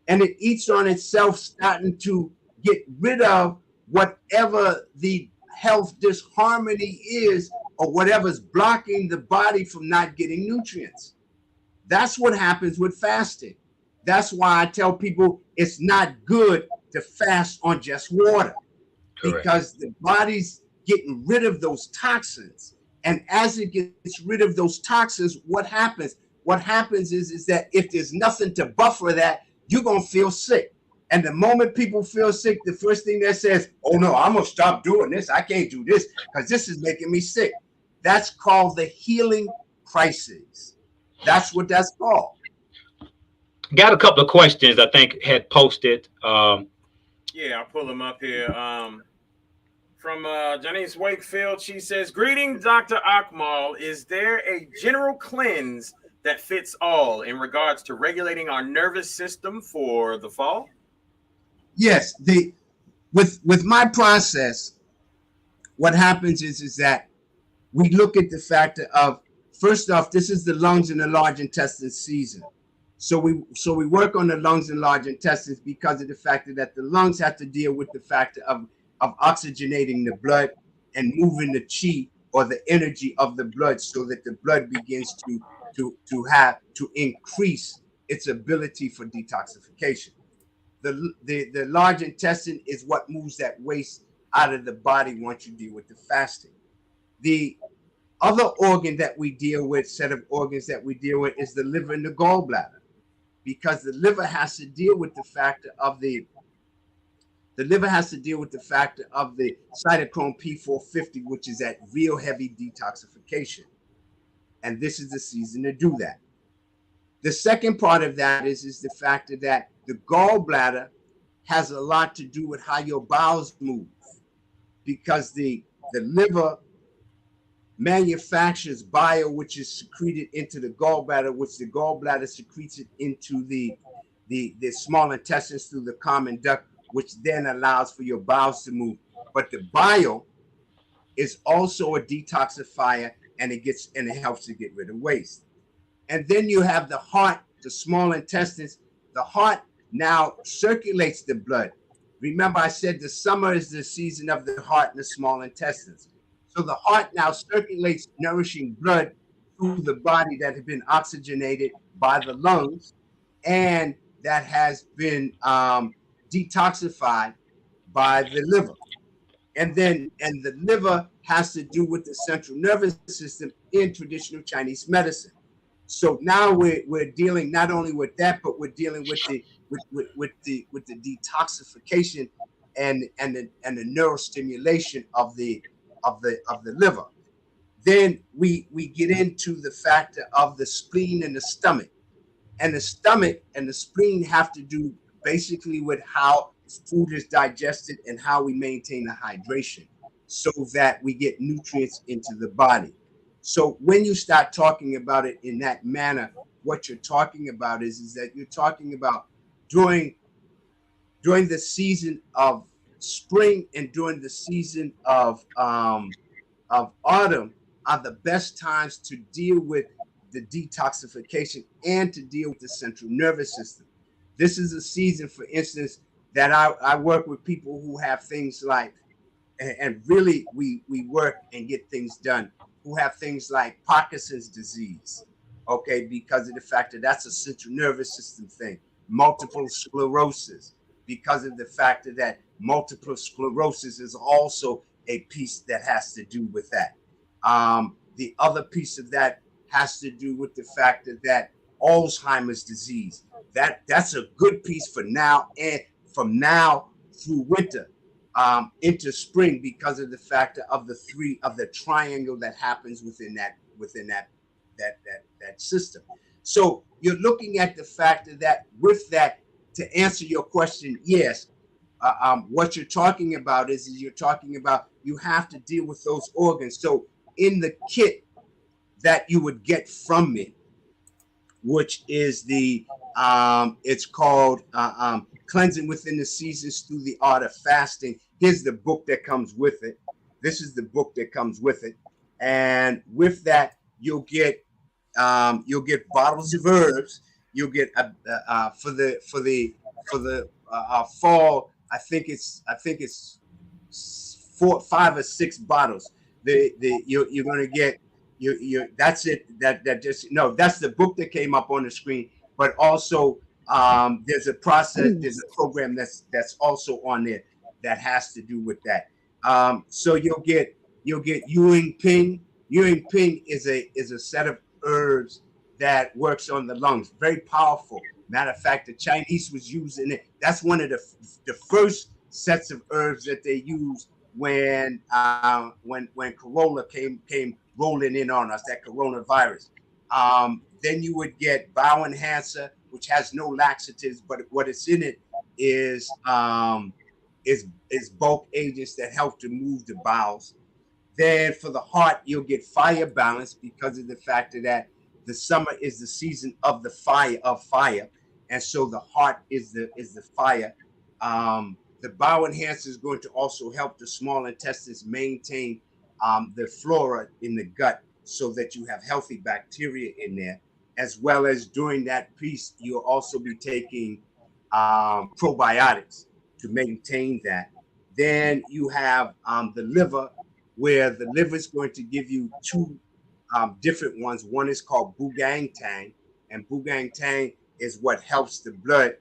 and it eats on itself, starting to get rid of whatever the health disharmony is or whatever's blocking the body from not getting nutrients. That's what happens with fasting. That's why I tell people it's not good to fast on just water. Correct. Because the body's getting rid of those toxins. And as it gets rid of those toxins, what happens? What happens is that if there's nothing to buffer that, you're going to feel sick. And the moment people feel sick, the first thing that says, oh no, I'm going to stop doing this. I can't do this because this is making me sick. That's called the healing crisis. That's what that's called.
Got a couple of questions I think had posted.
Yeah, I'll pull them up here. From Janice Wakefield, she says, greetings, Dr. Akmal. Is there a general cleanse that fits all in regards to regulating our nervous system for the fall?
Yes, with my process, what happens is that we look at the factor of, first off, this is the lungs and the large intestine season. So we work on the lungs and large intestines because of the factor that the lungs have to deal with the factor of oxygenating the blood and moving the chi or the energy of the blood so that the blood begins to increase its ability for detoxification. The large intestine is what moves that waste out of the body once you deal with the fasting. The other organ that we deal with, set of organs that we deal with, is the liver and the gallbladder, because the liver has to deal with the factor of the cytochrome P450, which is that real heavy detoxification. And this is the season to do that. The second part of that is the factor that the gallbladder has a lot to do with how your bowels move, because the liver manufactures bile, which is secreted into the gallbladder, which the gallbladder secretes it into the small intestines through the common duct, which then allows for your bowels to move. But the bile is also a detoxifier, and it helps to get rid of waste. And then you have the heart, the small intestines. The heart now circulates the blood. Remember, I said the summer is the season of the heart and the small intestines. So the heart now circulates nourishing blood through the body that has been oxygenated by the lungs and that has been detoxified by the liver. And the liver has to do with the central nervous system in traditional Chinese medicine. So now we're dealing not only with that, but we're dealing with the detoxification and the neurostimulation of the liver. Then we get into the factor of the spleen and the stomach. And the stomach and the spleen have to do basically with how food is digested and how we maintain the hydration so that we get nutrients into the body. So when you start talking about it in that manner, what you're talking about is that you're talking about during the season of spring and during the season of autumn are the best times to deal with the detoxification and to deal with the central nervous system. This is a season, for instance, that I work with people who have things like, and really we work and get things done, who have things like Parkinson's disease, okay, because of the fact that that's a central nervous system thing. Multiple sclerosis, because of the fact that multiple sclerosis is also a piece that has to do with that. The other piece of that has to do with the fact that Alzheimer's disease, that's a good piece for now and from now through winter into spring, because of the factor of the three of the triangle that happens within that system. So you're looking at the factor that with that, to answer your question, yes, what you're talking about is you're talking about you have to deal with those organs. So in the kit that you would get from me, which is the it's called Cleansing Within the Seasons Through the Art of Fasting. Here's the book that comes with it. This is the book that comes with it, and with that you'll get bottles of herbs. You'll get for the fall. I think it's 4, 5, or 6 bottles. You're gonna get you that's it. That just no. That's the book that came up on the screen. But also there's a process. There's a program that's also on there that has to do with that. So you'll get Ewing Ping. Ewing Ping is a set of herbs that works on the lungs. Very powerful. Matter of fact, the Chinese was using it. That's one of the first sets of herbs that they used when Corona came rolling in on us, that coronavirus. Then you would get Bowel Enhancer, which has no laxatives, but what it's in it is bulk agents that help to move the bowels. Then for the heart, you'll get Fire Balance, because of the fact that the summer is the season of the fire, and so the heart is the fire. The Bowel Enhancer is going to also help the small intestines maintain the flora in the gut, so that you have healthy bacteria in there, as well as during that piece, you'll also be taking probiotics to maintain that. Then you have the liver, where the liver is going to give you 2 different ones. One is called Bugang Tang, and Bugang Tang is what helps the blood.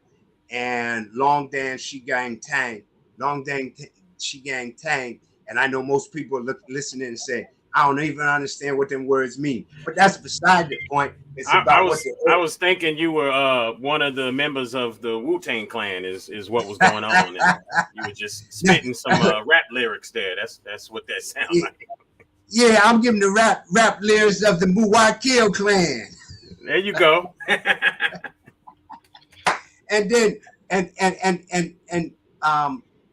And Long Dan Shigang Tang, Shigang Tang. And I know most people listening and say, I don't even understand what them words mean. But that's beside the point. It's about
I was thinking you were one of the members of the Wu-Tang Clan is what was going on. And you were just spitting some rap lyrics there. That's what that sounds like.
Yeah, I'm giving the rap lyrics of the Muwwakkil clan.
There you go.
And then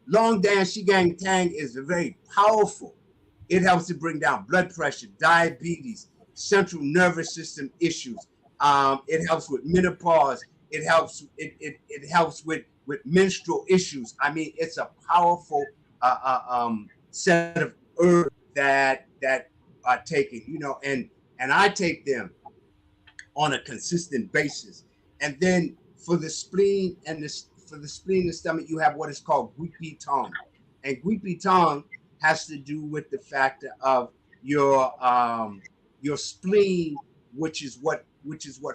Long Dan Shigang Tang is very powerful. It helps to bring down blood pressure, diabetes, central nervous system issues. It helps with menopause. It helps with menstrual issues. I mean, it's a powerful set of herbs that are taken, and I take them on a consistent basis. And then for the spleen and the stomach, you have what is called Guipi Tong. And Guipi Tong has to do with the factor of your spleen, which is what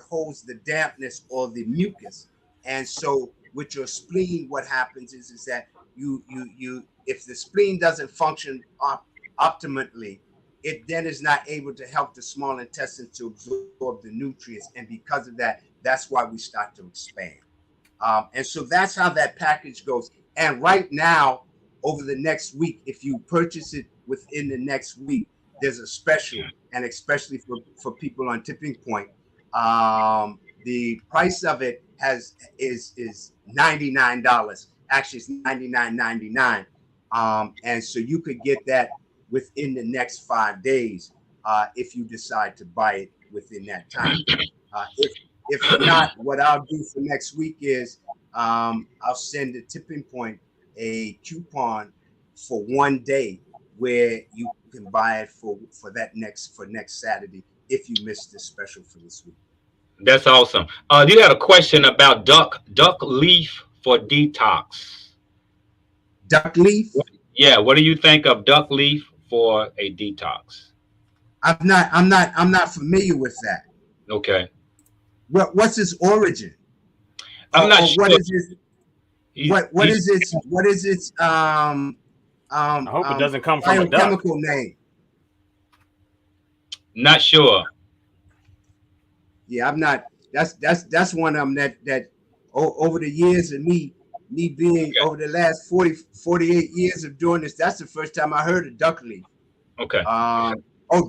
holds the dampness or the mucus. And so with your spleen, what happens is that you if the spleen doesn't function optimally, it then is not able to help the small intestine to absorb the nutrients. And because of that, that's why we start to expand. And so that's how that package goes. And right now, over the next week, if you purchase it within the next week, there's a special, and especially for people on Tipping Point, the price of it is $99. Actually, it's $99.99. And so you could get that within the next 5 days if you decide to buy it within that time. If not, what I'll do for next week is I'll send the Tipping Point a coupon for 1 day where you can buy it for next Saturday if you missed this special for this week.
That's awesome. You had a question about duck leaf for detox.
Duck leaf?
Yeah, what do you think of duck leaf for a detox?
I'm not familiar with that.
Okay.
What's its origin?
I'm not sure.
What is it? What is its
I hope it doesn't come from a duck.
Biochemical name?
Not sure.
Yeah, I'm not. That's one of them that over the years of me being over the last 48 years of doing this, that's the first time I heard of duck leaf.
Okay.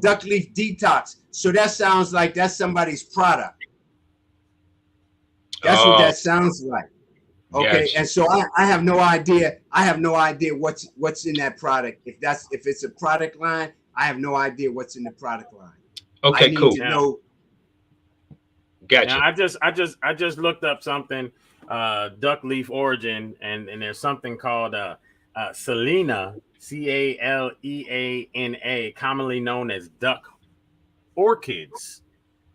Duck leaf detox. So that sounds like that's somebody's product. That's what that sounds like. Okay,
Gotcha.
and so I have no idea. I have no idea what's in that product. If it's a product line, I have no idea what's in the product line.
Okay,
I need
cool.
to know.
Gotcha.
Now, I just looked up something, duck leaf origin, and there's something called Selena, Caleana, commonly known as duck orchids,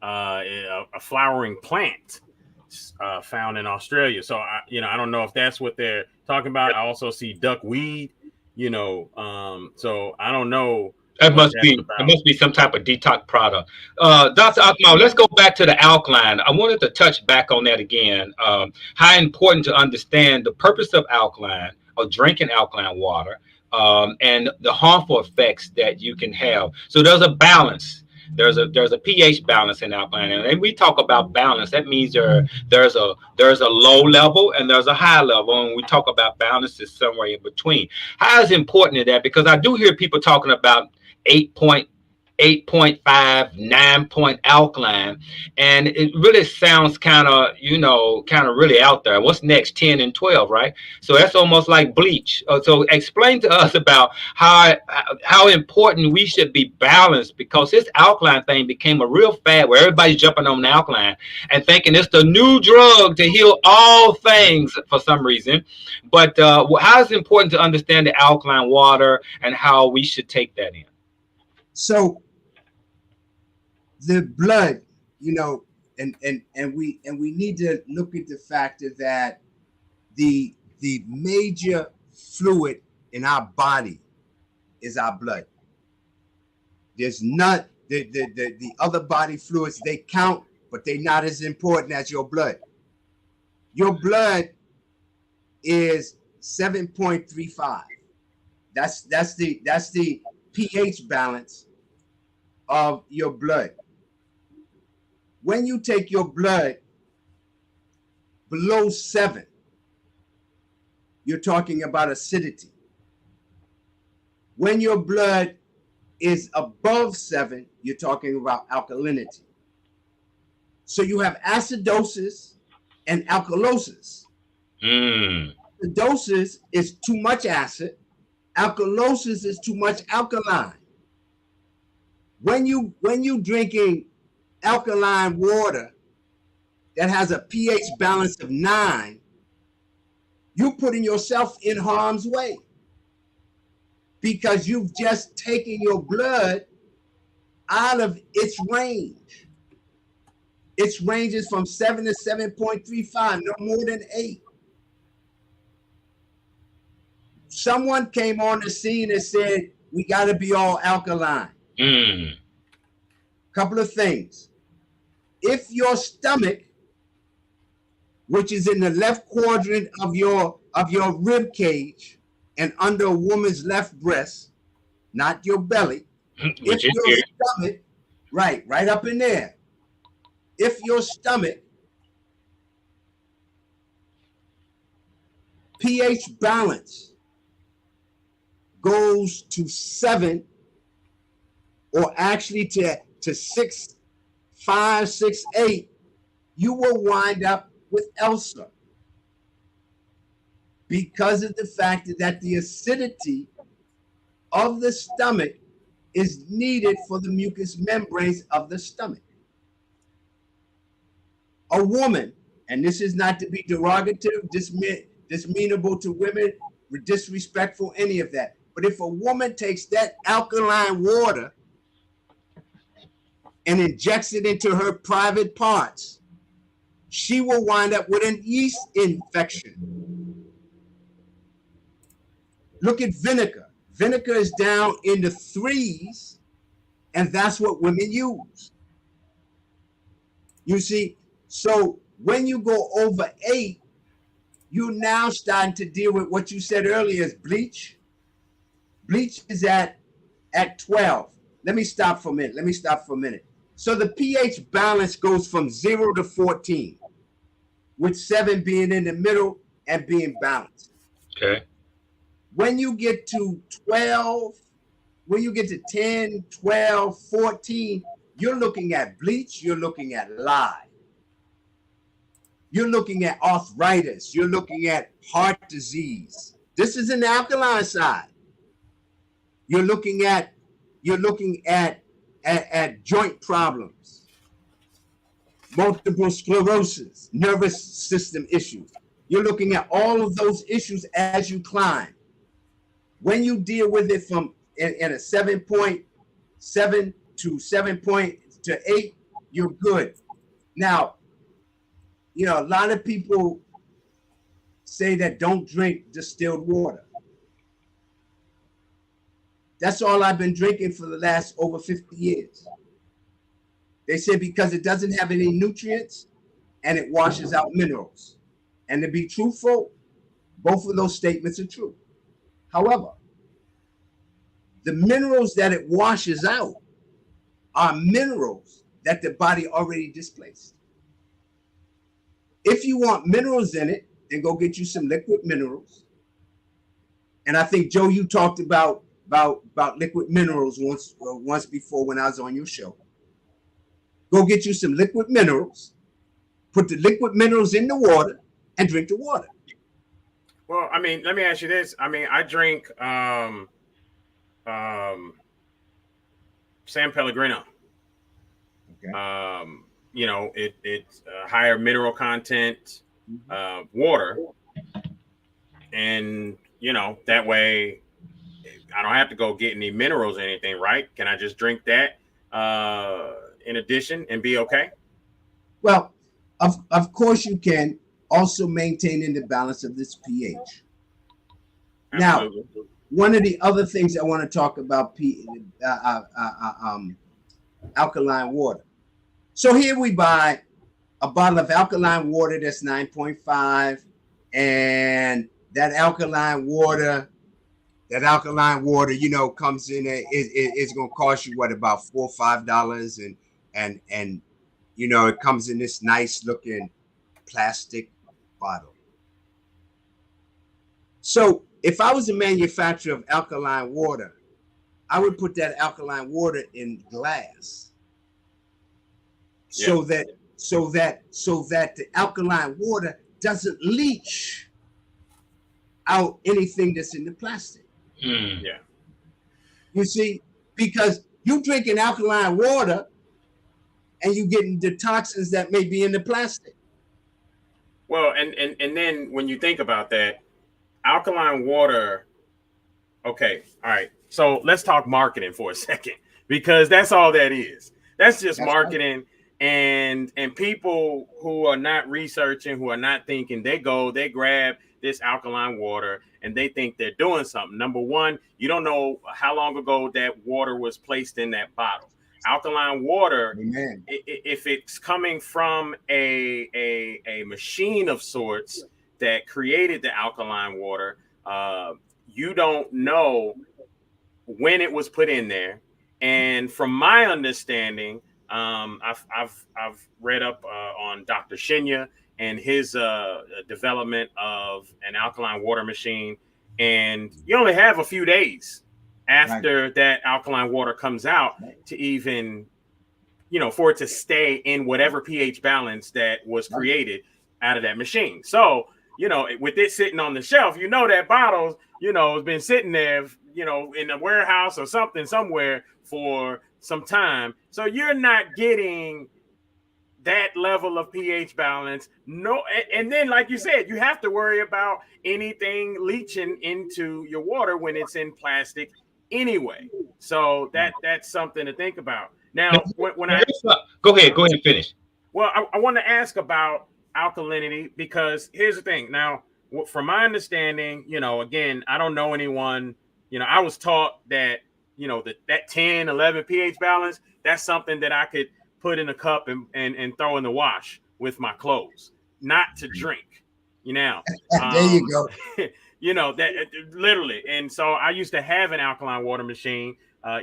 a flowering plant found in Australia. So I don't know if that's what they're talking about. I also see duckweed, so I don't know.
It must be some type of detox product. Dr. Akmal, let's go back to the alkaline. I wanted to touch back on that again. How important to understand the purpose of alkaline or drinking alkaline water, and the harmful effects that you can have. So there's a balance. There's a pH balance in alkaline, and when we talk about balance, that means there's a low level and there's a high level, and we talk about balance is somewhere in between. How is important is that? Because I do hear people talking about 8.5, 9-point alkaline, and it really sounds kind of really out there. What's next? 10 and 12, right? So that's almost like bleach. So explain to us about how important we should be balanced, because this alkaline thing became a real fad where everybody's jumping on the alkaline and thinking it's the new drug to heal all things for some reason. But how is it important to understand the alkaline water and how we should take that in?
So the blood, and we need to look at the factor that the major fluid in our body is our blood. There's not the other body fluids, they count, but they're not as important as your blood. Your blood is 7.35. That's the pH balance of your blood. When you take your blood below 7, you're talking about acidity. When your blood is above 7, you're talking about alkalinity. So you have acidosis and alkalosis. Acidosis is too much acid. Alkalosis is too much alkaline. When you drinking alkaline water that has a pH balance of 9, you're putting yourself in harm's way, because you've just taken your blood out of its range. Its range is from 7 to 7.35, no more than 8. Someone came on the scene and said, we got to be all alkaline. Couple of things. If your stomach, which is in the left quadrant of your rib cage and under a woman's left breast, not your belly, if your stomach, right up in there, if your stomach pH balance goes to 7, or actually to 6.5, 6.8, you will wind up with ulcer because of the fact that the acidity of the stomach is needed for the mucous membranes of the stomach. A woman, and this is not to be derogative, dismeanable to women, disrespectful, any of that. But if a woman takes that alkaline water and injects it into her private parts, she will wind up with an yeast infection. Look at vinegar. Vinegar is down in the 3s, and that's what women use. You see, so when you go over 8, you're now starting to deal with what you said earlier is bleach. Bleach is at 12. Let me stop for a minute. So the pH balance goes from 0 to 14, with 7 being in the middle and being balanced.
Okay.
When you get to 12, when you get to 10, 12, 14, you're looking at bleach, you're looking at lye. You're looking at arthritis. You're looking at heart disease. This is an alkaline side. You're looking at joint problems, multiple sclerosis, nervous system issues. You're looking at all of those issues as you climb. When you deal with it from in a 7.7 to 7.8, you're good. Now, you know, a lot of people say that don't drink distilled water. That's all I've been drinking for the last over 50 years. They say because it doesn't have any nutrients and it washes out minerals. And to be truthful, both of those statements are true. However, the minerals that it washes out are minerals that the body already displaced. If you want minerals in it, then go get you some liquid minerals. And I think, Joe, you talked about liquid minerals once before when I was on your show. Go get you some liquid minerals, put the liquid minerals in the water, and drink the water.
Well, I mean, let me ask you this. I mean, I drink San Pellegrino.
Okay.
You know, it's higher mineral content water, and you know that way I don't have to go get any minerals or anything, right? Can I just drink that in addition and be okay?
Well, of course you can, also maintaining the balance of this pH.
Absolutely.
Now, one of the other things I want to talk about alkaline water. So here we buy a bottle of alkaline water that's 9.5, and that alkaline water, you know, comes in. It's going to cost you what, about $4 or $5, and you know, it comes in this nice looking plastic bottle. So if I was a manufacturer of alkaline water, I would put that alkaline water in glass, so that the alkaline water doesn't leach out anything that's in the plastic.
Yeah.
You see, because you drinking alkaline water and you getting the toxins that may be in the plastic.
Well, and then when you think about that, alkaline water. Okay, all right. So let's talk marketing for a second, because that's all that is. That's just marketing. Right. And people who are not researching, who are not thinking, they grab this alkaline water and they think they're doing something. Number one, you don't know how long ago that water was placed in that bottle. Alkaline water, if it's coming from a machine of sorts that created the alkaline water, you don't know when it was put in there. And from my understanding, I've read up on Dr. Shinya and his development of an alkaline water machine, and you only have a few days after that alkaline water comes out to even for it to stay in whatever pH balance that was created out of that machine. So, with it sitting on the shelf, that bottle, has been sitting there, in a warehouse or something somewhere for some time. So you're not getting that level of pH balance. No, and then like you said, you have to worry about anything leaching into your water when it's in plastic anyway. So that's something to think about. Now, when I
go ahead and finish.
Well, I want to ask about alkalinity, because here's the thing. Now, from my understanding, again, I don't know anyone, I was taught that, that 10, 11 pH balance, that's something that I could put in a cup and throw in the wash with my clothes, not to drink,
There you go.
that literally. And so I used to have an alkaline water machine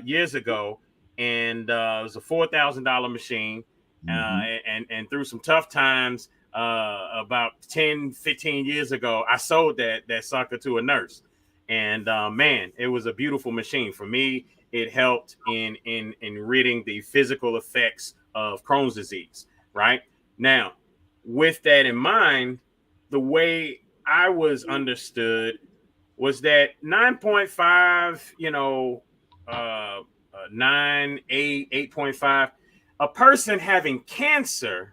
years ago, and it was a $4,000 machine. And through some tough times, about 10, 15 years ago, I sold that sucker to a nurse. And man, it was a beautiful machine. For me, it helped in ridding the physical effects of Crohn's disease. Right now, with that in mind, the way I was understood was that 9.5, 9, 8, 8.5, a person having cancer,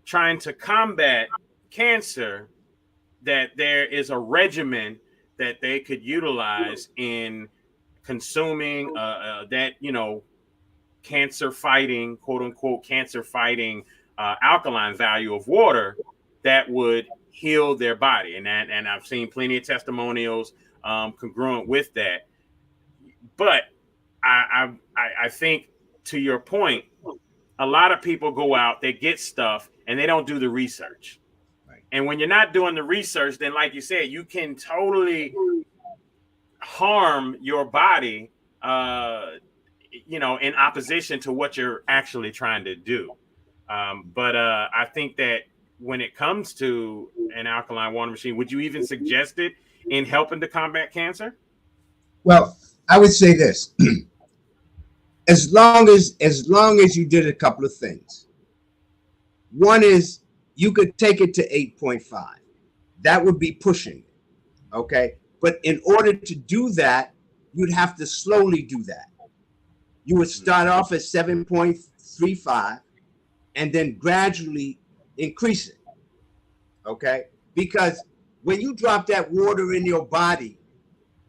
trying to combat cancer, that there is a regimen that they could utilize in consuming that, cancer fighting, quote unquote, cancer fighting alkaline value of water that would heal their body. And I've seen plenty of testimonials congruent with that. But I think, to your point, a lot of people go out, they get stuff, and they don't do the research. Right. And when you're not doing the research, then like you said, you can totally harm your body, in opposition to what you're actually trying to do. But I think that when it comes to an alkaline water machine, would you even suggest it in helping to combat cancer?
Well, I would say this. As long as you did a couple of things. One is you could take it to 8.5. That would be pushing it. Okay. But in order to do that, you'd have to slowly do that. You would start off at 7.35 and then gradually increase it. Okay. Because when you drop that water in your body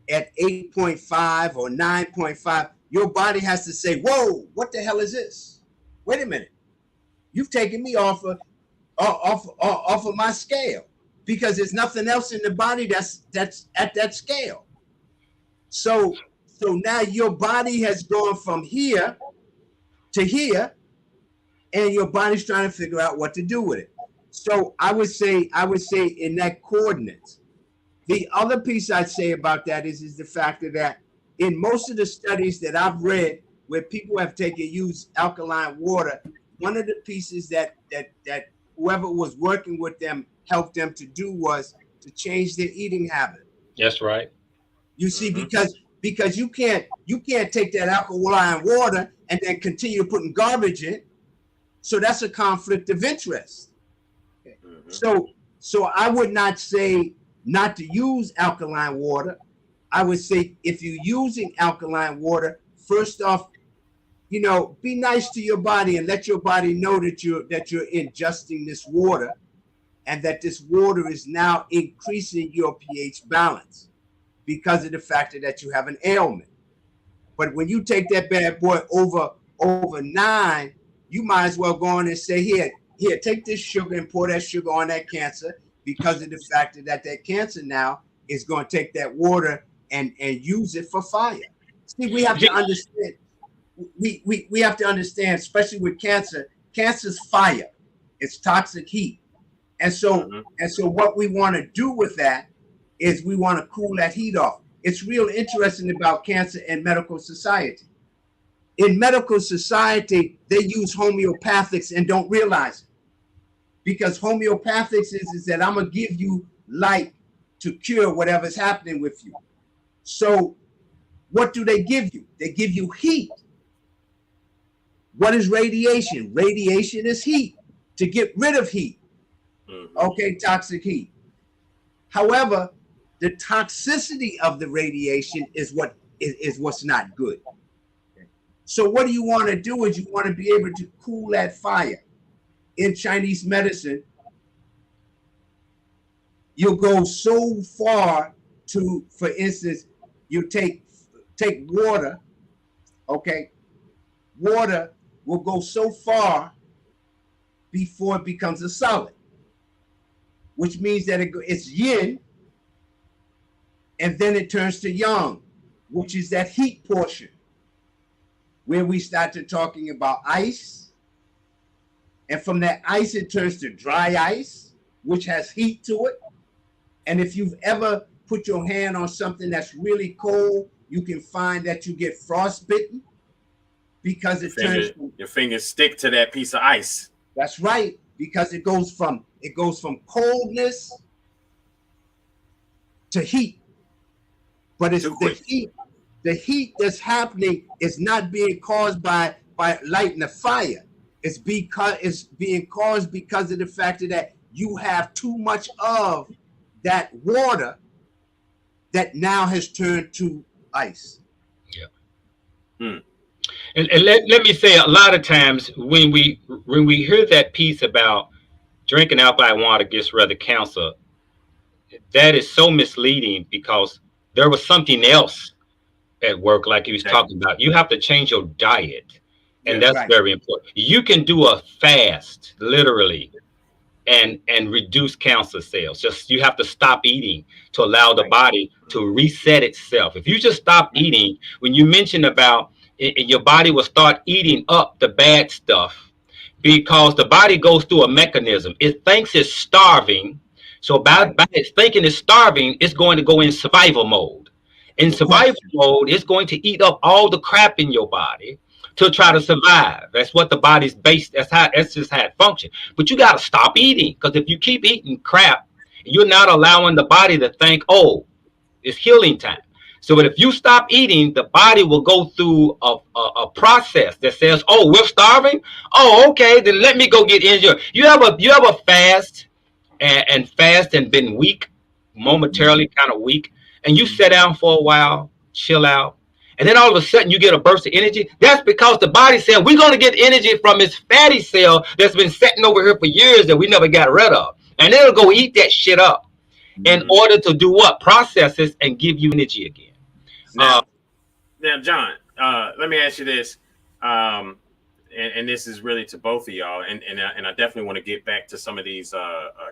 at 8.5 or 9.5, your body has to say, whoa, what the hell is this? Wait a minute. You've taken me off of my scale, because there's nothing else in the body that's at that scale. So now your body has gone from here to here, and your body's trying to figure out what to do with it. So I would say in that coordinates. The other piece I'd say about that is the fact that in most of the studies that I've read where people have used alkaline water, one of the pieces that whoever was working with them helped them to do was to change their eating habit.
That's right.
You see, because you can't take that alkaline water and then continue putting garbage in. So that's a conflict of interest. So I would not say not to use alkaline water. I would say if you're using alkaline water, first off, be nice to your body and let your body know that you're ingesting this water, and that this water is now increasing your pH balance because of the fact that you have an ailment. But when you take that bad boy over 9, you might as well go on and say, here, take this sugar and pour that sugar on that cancer, because of the fact that cancer now is going to take that water and use it for fire. See, we have to understand. We have to understand, especially with cancer. Cancer's fire. It's toxic heat, and so what we want to do with that is we want to cool that heat off. It's real interesting about cancer and medical society. In medical society, they use homeopathics and don't realize it, because homeopathics is that I'm gonna give you light to cure whatever's happening with you. So what do they give you? They give you heat. What is radiation? Radiation is heat, to get rid of heat. Okay, toxic heat. However, the toxicity of the radiation is what's not good. So what you want to do is you want to be able to cool that fire. In Chinese medicine, you'll go so far to, for instance, you take water, okay? Water will go so far before it becomes a solid, which means that it's yin, and then it turns to yang, which is that heat portion, where we started talking about ice. And from that ice, it turns to dry ice, which has heat to it. And if you've ever put your hand on something that's really cold, you can find that you get frostbitten because
your fingers stick to that piece of ice.
That's right, because it goes from coldness to heat. But it's the heat that's happening is not being caused by lighting a fire. It's being caused because of the fact that you have too much of that water that now has turned to ice.
Yeah. And let me say, a lot of times when we hear that piece about drinking alkaline water gets rid of cancer, that is so misleading, because there was something else at work, like he was talking about. You have to change your diet. And that's very important. You can do a fast, literally, and reduce cancer cells. Just you have to stop eating to allow the body to reset itself. If you just stop eating, when you mentioned about your body will start eating up the bad stuff, because the body goes through a mechanism. It thinks it's starving. So by its thinking it's starving, it's going to go in survival mode. In survival mode, it's going to eat up all the crap in your body to try to survive. That's what the body's based. That's just how it functions. But you got to stop eating, because if you keep eating crap, you're not allowing the body to think, oh, it's healing time. So if you stop eating, the body will go through a process that says, oh, we're starving. Oh, okay, then let me go get injured. You have a fast and been weak, momentarily kind of weak, and you sit down for a while, chill out, and then all of a sudden you get a burst of energy. That's because the body said, we're going to get energy from this fatty cell that's been sitting over here for years that we never got rid of. And it'll go eat that shit up in order to do what? Process it and give you energy again.
Now, John, let me ask you this. And this is really to both of y'all. And I definitely want to get back to some of these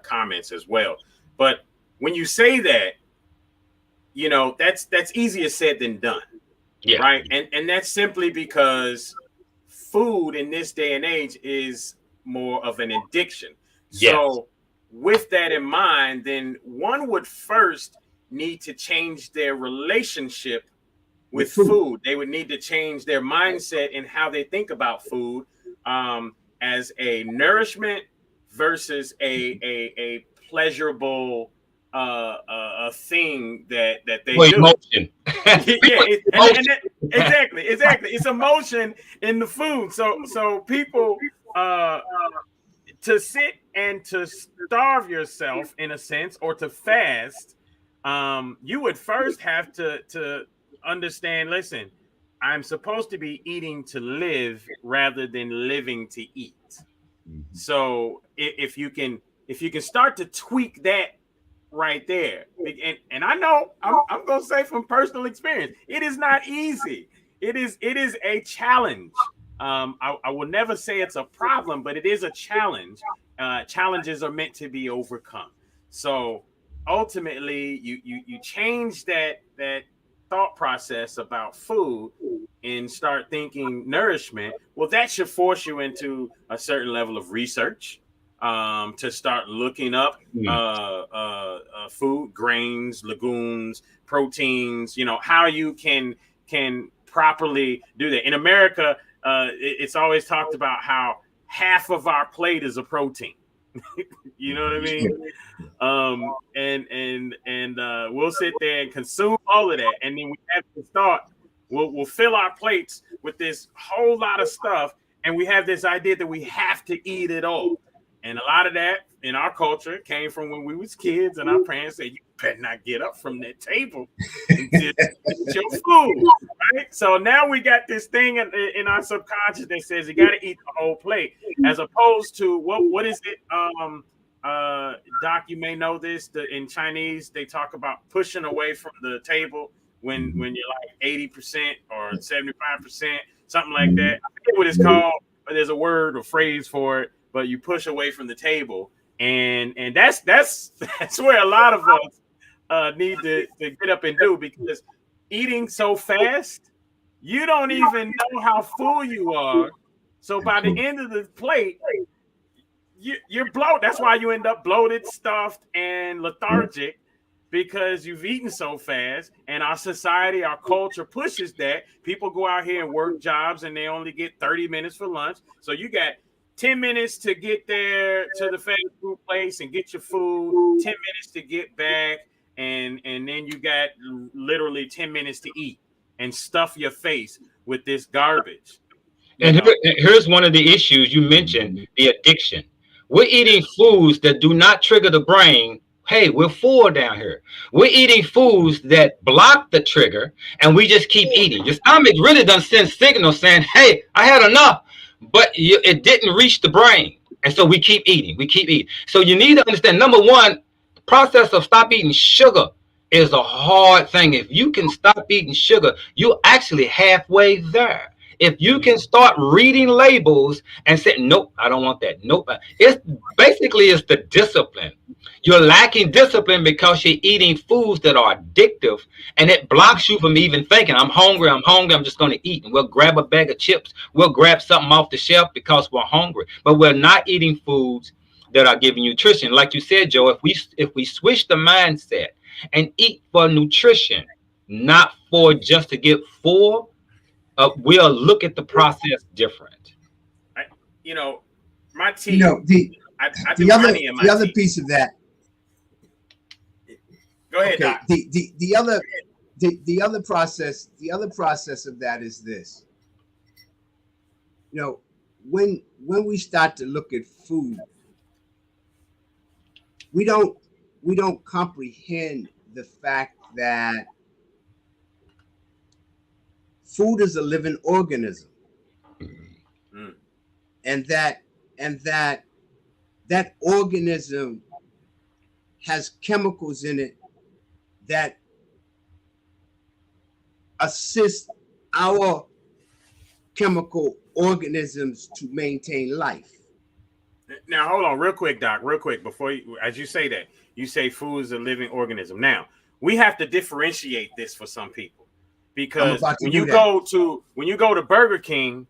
comments as well. But when you say that, you know, that's easier said than done. Yeah. Right. And that's simply because food in this day and age is more of an addiction. Yes. So with that in mind, then one would first need to change their relationship with food. They would need to change their mindset in how they think about food as a nourishment versus a pleasurable a thing that they do. Emotion. Exactly. It's emotion in the food. So people to sit and to starve yourself in a sense, or to fast, you would first have to understand, listen, I'm supposed to be eating to live rather than living to eat. So if you can start to tweak that right there, and I know I'm gonna say from personal experience, it is not easy. It is a challenge. I will never say it's a problem, but it is a challenge. Challenges are meant to be overcome. So ultimately, you change that thought process about food and start thinking nourishment. Well, that should force you into a certain level of research, to start looking up food, grains, legumes, proteins, you know, how you can properly do that. In America, it's always talked about how half of our plate is a protein. You know what I mean? And we'll sit there and consume all of that, and then we have to start. We'll fill our plates with this whole lot of stuff, and we have this idea that we have to eat it all. And a lot of that in our culture came from when we was kids, and our parents said, "You better not get up from that table until you eat your food." Right? So now we got this thing in our subconscious that says you got to eat the whole plate, as opposed to what is it? Doc, you may know this. In Chinese, they talk about pushing away from the table when you're like 80% or 75%, something like that. I forget what it's called, but there's a word or phrase for it. But you push away from the table, and that's where a lot of us need to get up and do, because eating so fast, you don't even know how full you are. So by the end of the plate, you're bloated. That's why you end up bloated, stuffed, and lethargic, because you've eaten so fast. And our society, our culture pushes that. People go out here and work jobs, and they only get 30 minutes for lunch. So you got 10 minutes to get there to the fast food place and get your food, 10 minutes to get back, and then you got literally 10 minutes to eat and stuff your face with this garbage.
And here's one of the issues you mentioned, the addiction. We're eating foods that do not trigger the brain. Hey, we're full down here. We're eating foods that block the trigger, and we just keep eating. Your stomach really doesn't send signals saying, hey, I had enough, but it didn't reach the brain. And so we keep eating. We keep eating. So you need to understand, number one, the process of stop eating sugar is a hard thing. If you can stop eating sugar, you're actually halfway there. If you can start reading labels and say, nope, I don't want that. Nope. It's the discipline. You're lacking discipline because you're eating foods that are addictive, and it blocks you from even thinking, I'm hungry, I'm just going to eat. And we'll grab a bag of chips. We'll grab something off the shelf because we're hungry. But we're not eating foods that are giving you nutrition. Like you said, Joe, if we switch the mindset and eat for nutrition, not for just to get full, we'll look at the process different.
My tea.
The other piece of that.
Go ahead,
okay,
Doc.
The other process of that is this. When we start to look at food, we don't comprehend the fact that food is a living organism, and that organism has chemicals in it that assist our chemical organisms to maintain life.
Now, hold on real quick, Doc, before as you say that, you say food is a living organism. Now, we have to differentiate this for some people, because when you go to Burger King,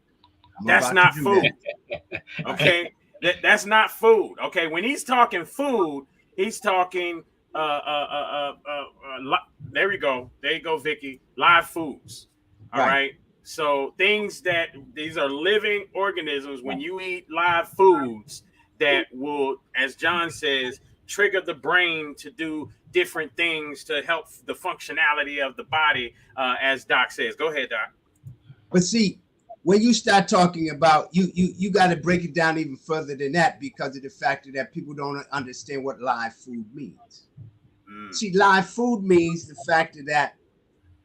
that's not food. Okay, that's not food. Okay, when he's talking food, he's talking there we go. There you go, Vicky. Live foods. All right. So these are living organisms. When you eat live foods, that will, as John says, trigger the brain to do different things to help the functionality of the body, as Doc says. Go ahead, Doc.
But see, when you start talking about, you got to break it down even further than that, because of the fact that people don't understand what live food means. See, live food means the fact that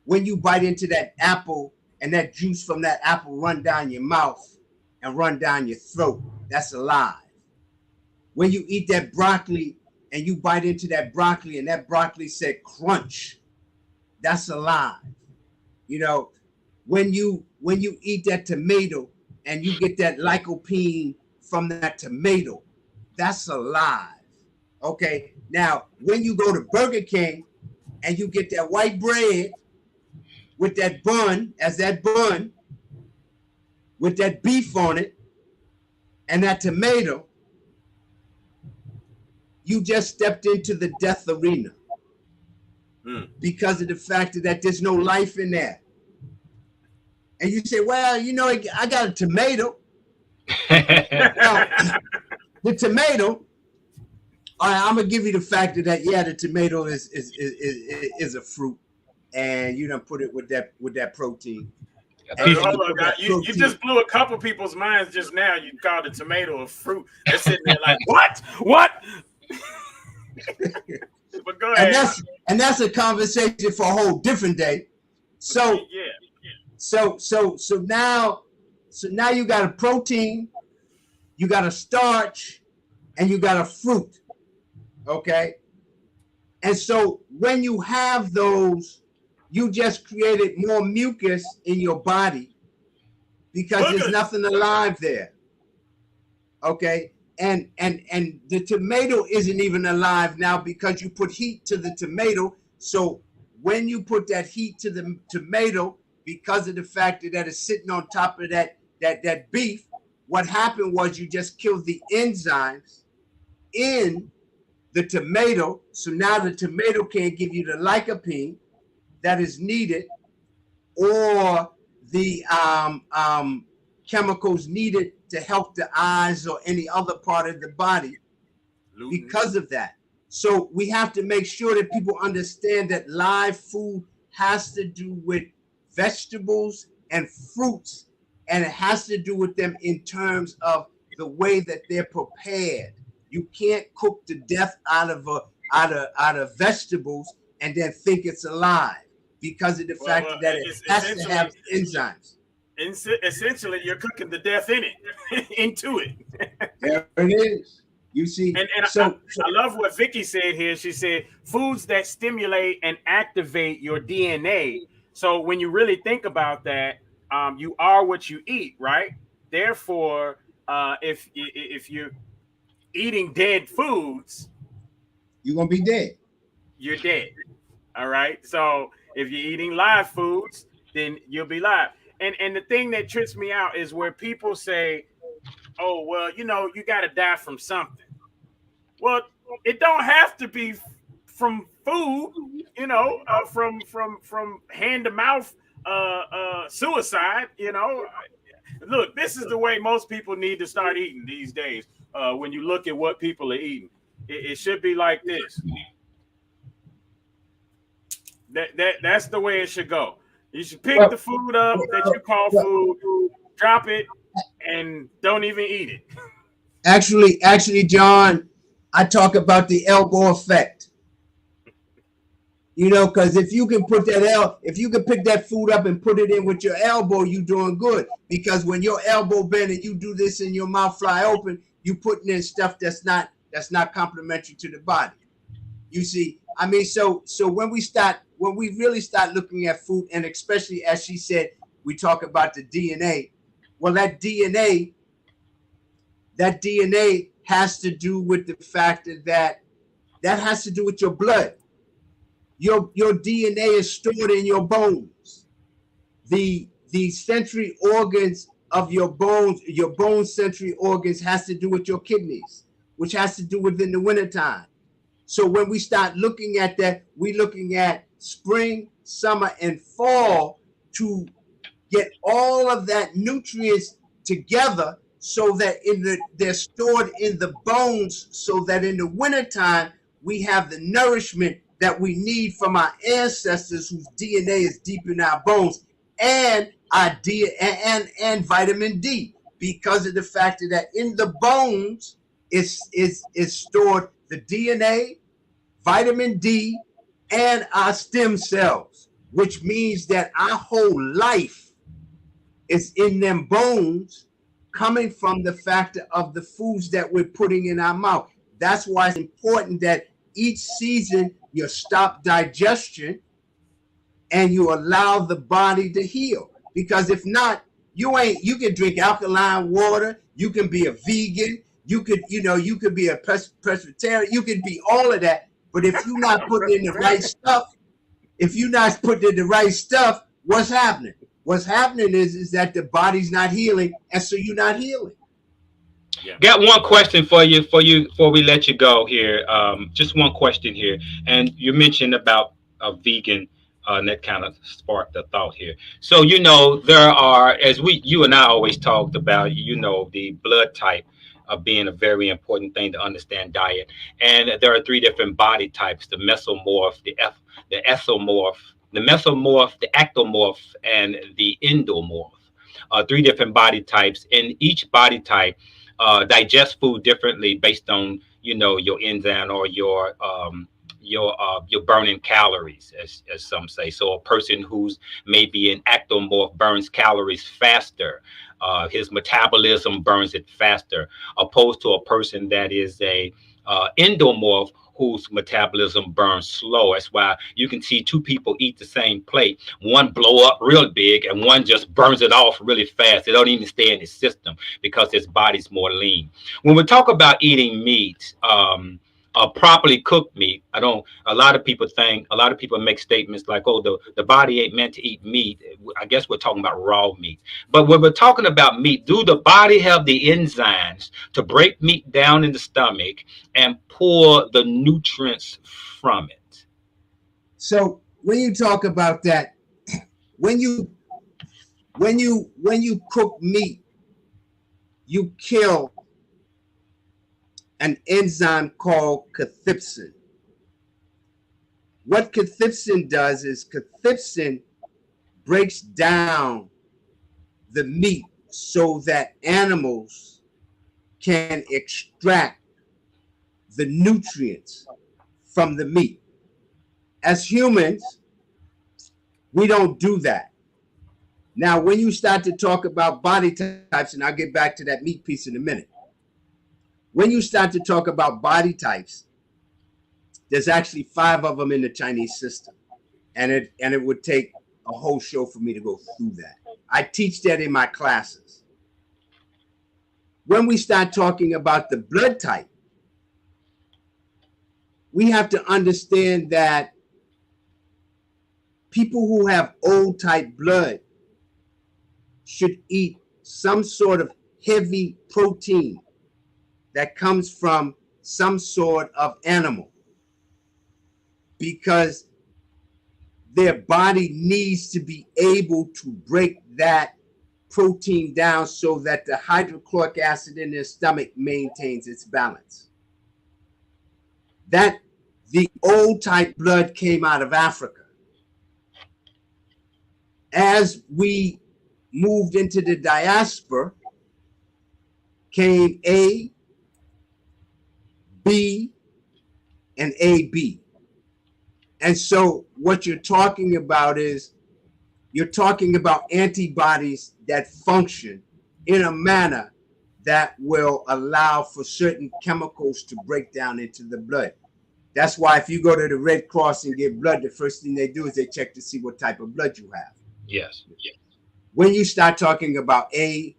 when you bite into that apple and that juice from that apple run down your mouth and run down your throat, that's alive. When you eat that broccoli and you bite into that broccoli and that broccoli said crunch, that's alive. When you eat that tomato and you get that lycopene from that tomato, that's alive. Okay. Now, when you go to Burger King and you get that white bread with that bun, with that beef on it and that tomato, you just stepped into the death arena because of the fact that there's no life in there. And you say, well, I got a tomato. Now, the tomato, all right, I'm gonna give you the fact that the tomato is a fruit, and you done put it with that protein.
And
Hold
then you
on,
put
guy.
that
You
protein.
just blew a couple people's minds just now. You called a tomato a fruit. They're sitting there like, what? What? But go
And
ahead.
that's a conversation for a whole different day. So
Yeah.
so now you got a protein, you got a starch, and you got a fruit. Okay. And so when you have those, you just created more mucus in your body because there's
Boogers.
nothing alive there. Okay. And the tomato isn't even alive now because you put heat to the tomato. So when you put that heat to the tomato, because of the fact that it's sitting on top of that beef, what happened was you just killed the enzymes in the tomato. So now the tomato can't give you the lycopene that is needed, or the chemicals needed to help the eyes or any other part of the body because of that. So we have to make sure that people understand that live food has to do with vegetables and fruits, and it has to do with them in terms of the way that they're prepared. You can't cook the death out of vegetables and then think it's alive because of the fact that it has to have enzymes.
Essentially, you're cooking the death in it, into it.
There it is. You see,
and I love what Vicky said here. She said foods that stimulate and activate your DNA. So when you really think about that, you are what you eat, right? Therefore, if you're eating dead foods,
you're gonna be dead.
You're dead. All right. So if you're eating live foods, then you'll be live. And the thing that trips me out is where people say, "Oh, well, you got to die from something." Well, it don't have to be from food, from hand to mouth suicide. Look, this is the way most people need to start eating these days. When you look at what people are eating, it should be like this. That's the way it should go. You should pick the food up that you call food, drop it, and don't even eat it.
Actually, John, I talk about the elbow effect. Because if you can pick that food up and put it in with your elbow, you're doing good. Because when your elbow bend and you do this and your mouth fly open, you putting in stuff that's not complementary to the body. You see, I mean, so when we really start looking at food, and especially as she said, we talk about the DNA. Well, that DNA has to do with the fact that has to do with your blood. Your DNA is stored in your bones. The sensory organs of your bones, your bone sensory organs, has to do with your kidneys, which has to do with in the wintertime. So when we start looking at that, we're looking at spring, summer, and fall to get all of that nutrients together so that they're stored in the bones, so that in the wintertime we have the nourishment that we need from our ancestors whose DNA is deep in our bones, and and vitamin D, because of the fact that in the bones is stored the DNA, vitamin D, and our stem cells, which means that our whole life is in them bones, coming from the factor of the foods that we're putting in our mouth. That's why it's important that each season you stop digestion and you allow the body to heal. Because if not, you can drink alkaline water, you can be a vegan, you could be a pescatarian, you could be all of that. But if you're not putting in the right stuff, what's happening? What's happening is that the body's not healing, and so you're not healing.
Yeah. Got one question for you before we let you go here. Just one question here, and you mentioned about a vegan, and that kind of sparked the thought here. So there are, as you and I always talked about, the blood type being a very important thing to understand diet, and there are three different body types: the mesomorph, the ectomorph, the mesomorph, the ectomorph, and the endomorph. Three different body types, and each body type digest food differently based on your enzyme or your burning calories, as some say. So a person who's maybe an ectomorph burns calories faster. His metabolism burns it faster, opposed to a person that is a endomorph whose metabolism burns slow. That's why you can see two people eat the same plate. One blow up real big and one just burns it off really fast. It don't even stay in his system because his body's more lean. When we talk about eating meat, properly cooked meat, a lot of people make statements like, oh, the body ain't meant to eat meat. I guess we're talking about raw meat. But when we're talking about meat, do the body have the enzymes to break meat down in the stomach and pour the nutrients from it?
So when you talk about that, when you cook meat, you kill an enzyme called cathepsin. What cathepsin does is cathepsin breaks down the meat so that animals can extract the nutrients from the meat. As humans, we don't do that. Now, when you start to talk about body types, and I'll get back to that meat piece in a minute. When you start to talk about body types, there's actually 5 of them in the Chinese system. And it would take a whole show for me to go through that. I teach that in my classes. When we start talking about the blood type, we have to understand that people who have O type blood should eat some sort of heavy protein that comes from some sort of animal, because their body needs to be able to break that protein down so that the hydrochloric acid in their stomach maintains its balance. That the O type blood came out of Africa. As we moved into the diaspora, came A, B, and AB. And so what you're talking about is you're talking about antibodies that function in a manner that will allow for certain chemicals to break down into the blood. That's why if you go to the Red Cross and get blood, the first thing they do is they check to see what type of blood you have.
Yes.
When you start talking about A,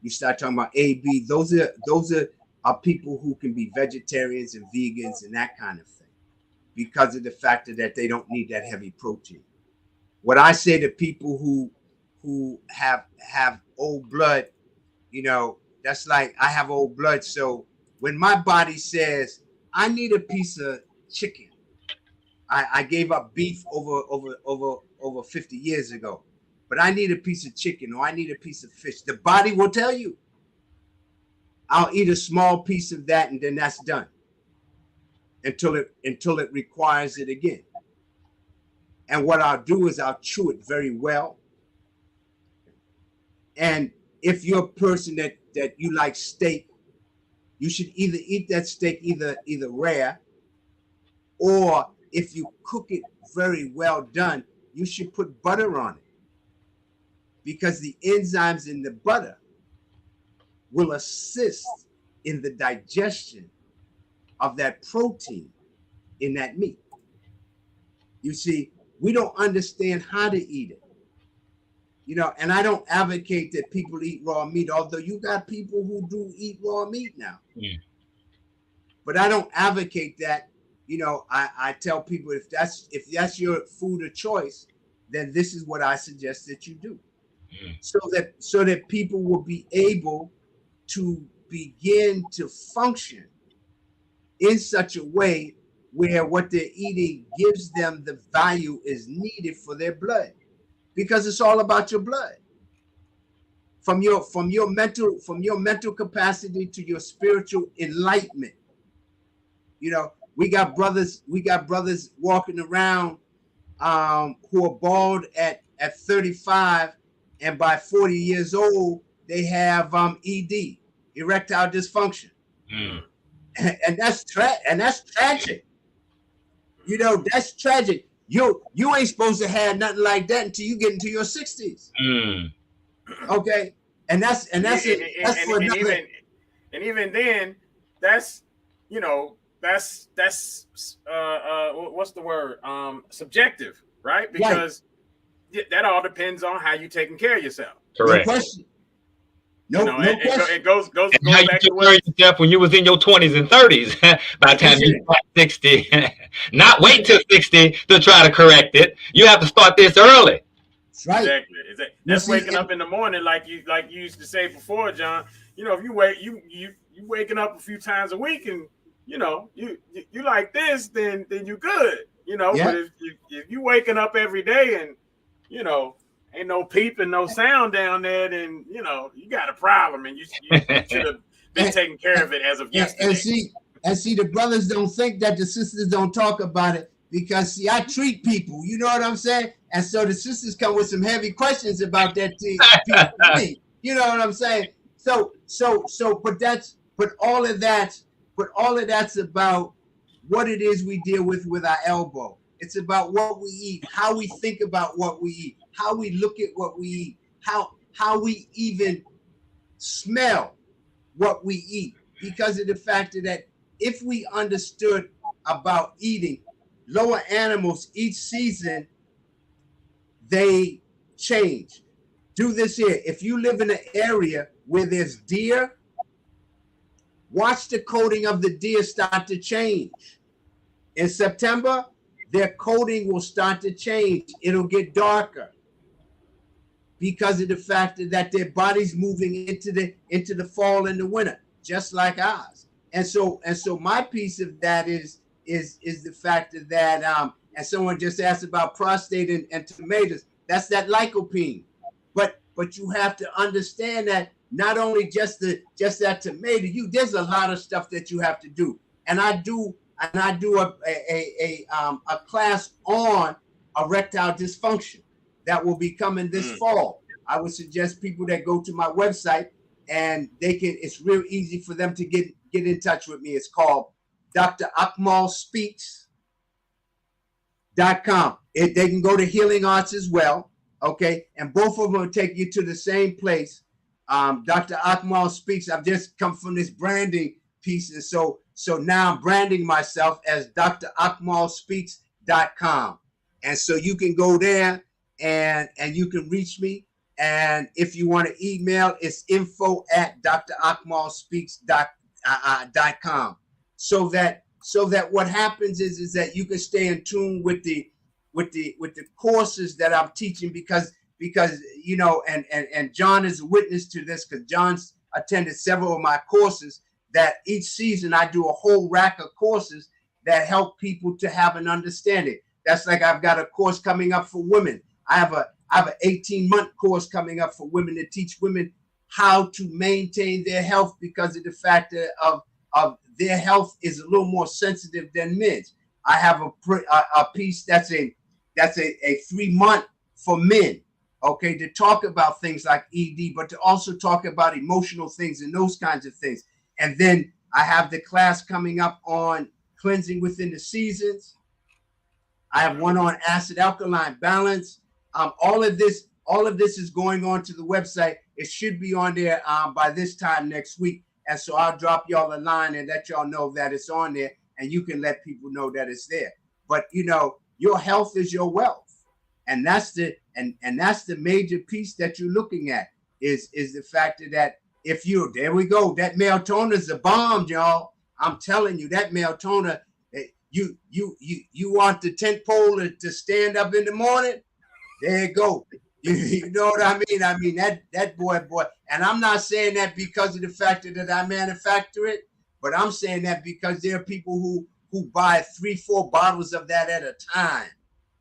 you start talking about AB, those are people who can be vegetarians and vegans and that kind of thing, because of the fact that they don't need that heavy protein. What I say to people who have old blood, that's like, I have old blood. So when my body says I need a piece of chicken, I gave up beef over 50 years ago, but I need a piece of chicken or I need a piece of fish, the body will tell you, I'll eat a small piece of that and then that's done until it requires it again. And what I'll do is I'll chew it very well. And if you're a person that you like steak, you should either eat that steak either rare, or if you cook it very well done, you should put butter on it, because the enzymes in the butter will assist in the digestion of that protein in that meat. You see, we don't understand how to eat it. And I don't advocate that people eat raw meat, although you got people who do eat raw meat now.
Yeah.
But I don't advocate that. I tell people if that's your food of choice, then this is what I suggest that you do. So that people will be able to begin to function in such a way where what they're eating gives them the value is needed for their blood, because it's all about your blood. From your mental capacity to your spiritual enlightenment. We got brothers walking around who are bald at 35, and by 40 years old they have ED, erectile dysfunction.
Mm.
And that's tragic. You know, that's tragic. You ain't supposed to have nothing like that until you get into your 60s.
Mm.
Okay, and that's
and
for another.
Even then, that's that's what's the word? Subjective, right? Because that all depends on how you taking care of yourself.
Correct.
No question. No question.
It goes
And how you
back
took
to
care of yourself when you was in your 20s and 30s. By the time you got 60, not wait till 60 to try to correct it. You have to start this early.
That's right.
Exactly. That's waking up in the morning, like you used to say before, John. You know, if you waking up a few times a week, and you like this, then you good. You know,
Yeah.
but if you waking up every day and ain't no peep and no sound down there, then you got a problem, and you should have been taking care of it as of yesterday.
And see, the brothers don't think that the sisters don't talk about it, because see, I treat people, you know what I'm saying? And so the sisters come with some heavy questions about that to you know what I'm saying? So but all of that's about what it is we deal with our elbow. It's about what we eat, how we think about what we eat, how we look at what we eat, how we even smell what we eat, because of the fact that if we understood about eating, lower animals each season, they change. Do this here. If you live in an area where there's deer, watch the coating of the deer start to change. In September, their coating will start to change. It'll get darker because of the fact that their body's moving into the fall and the winter, just like ours. And so my piece of that is the fact that and someone just asked about prostate and tomatoes. That's that lycopene. But you have to understand that not only just that tomato, there's a lot of stuff that you have to do. And I do a class on erectile dysfunction that will be coming this fall. I would suggest people that go to my website, and it's real easy for them to get in touch with me. It's called Dr. Akmal Speaks.com. They can go to Healing Arts as well. Okay. And both of them will take you to the same place. Dr. Akmal Speaks. I've just come from this branding piece. And so now I'm branding myself as drAkmalSpeaks.com. And so you can go there and you can reach me. And if you want to email, it's info@drAkmalSpeaks.com. So that what happens is that you can stay in tune with the courses that I'm teaching, because and John is a witness to this, because John's attended several of my courses, that each season I do a whole rack of courses that help people to have an understanding. That's like I've got a course coming up for women. I have an 18-month course coming up for women to teach women how to maintain their health, because of the fact that of their health is a little more sensitive than men's. I have a piece that's a 3-month for men, okay, to talk about things like ED, but to also talk about emotional things and those kinds of things. And then I have the class coming up on cleansing within the seasons. I have one on acid alkaline balance. All of this is going on to the website. It should be on there by this time next week. And so I'll drop y'all a line and let y'all know that it's on there, and you can let people know that it's there. But your health is your wealth. And that's the major piece that you're looking at is the fact that there we go. That melatonin is a bomb, y'all. I'm telling you, that melatonin, you want the tent pole to stand up in the morning? There you go. You know what I mean? I mean, that boy. And I'm not saying that because of the fact that I manufacture it, but I'm saying that because there are people who buy 3-4 bottles of that at a time.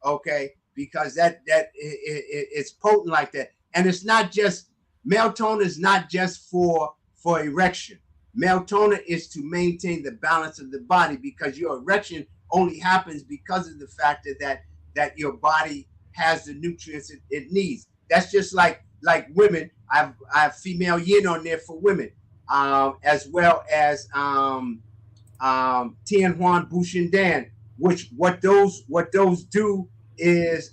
Okay. Because it's potent like that. And it's not just, melatonin is not just for erection. Melatonin is to maintain the balance of the body, because your erection only happens because of the fact that that your body has the nutrients it needs. That's just like women. I have female yin on there for women, as well as Tian Huan Bushin Dan, which what those do is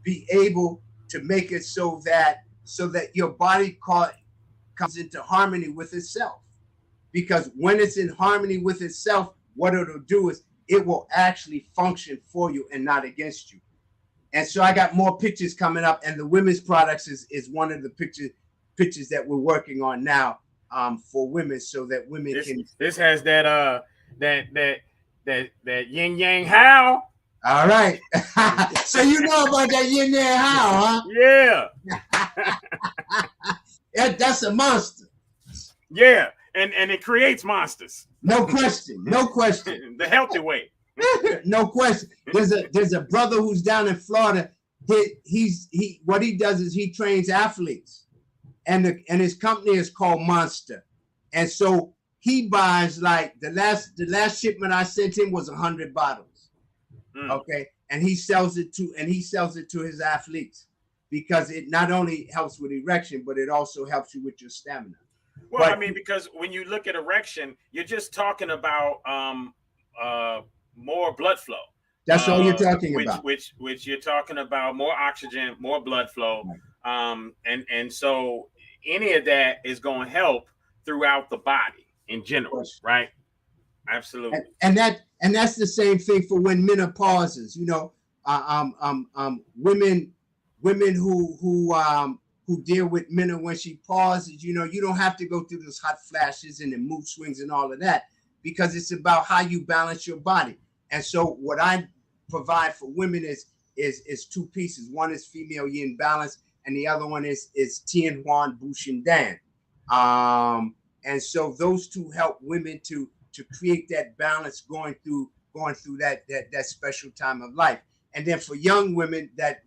be able to make it so that your body comes into harmony with itself. Because when it's in harmony with itself, what it'll do is it will actually function for you and not against you. And so I got more pictures coming up, and the women's products is one of the pictures that we're working on now, for women, so that women can.
This has that yin yang how.
All right. So you know about that yin yang how, huh?
Yeah.
That's a monster.
Yeah, and it creates monsters.
No question. No question.
The healthy way.
No question. There's a brother who's down in Florida. What he does is he trains athletes, and his company is called Monster. And so he buys, like, the last shipment I sent him was 100 bottles. Okay, and he sells it to his athletes, because it not only helps with erection, but it also helps you with your stamina.
Well, I mean, because when you look at erection, you're just talking about more blood flow.
That's all you're talking about.
Which you're talking about more oxygen, more blood flow, and so any of that is going to help throughout the body in general, right? Absolutely.
And that's the same thing for when menopauses. You know, women who deal with men when she pauses. You know, you don't have to go through those hot flashes and the mood swings and all of that, because it's about how you balance your body. And so what I provide for women is two pieces. One is female yin balance, and the other one is Tian Huan Bushin Dan. And so those two help women to create that balance going through that special time of life. And then for young women, that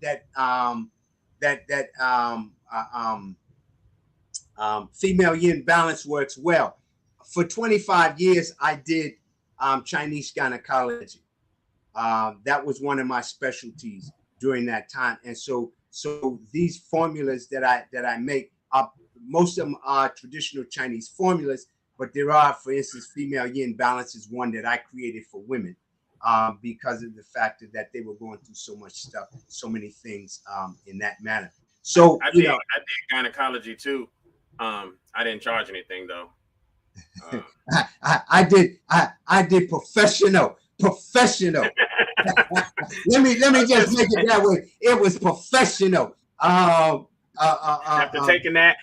female yin balance works well. For 25 years, I did Chinese gynecology. That was one of my specialties during that time. And so these formulas that I make, most of them are traditional Chinese formulas, but there are, for instance, female yin balance is one that I created for women, because of the fact that they were going through so much stuff, so many things in that manner. So
I did gynecology too. I didn't charge anything though.
I did professional. let me just make it that way. It was professional.
After taking that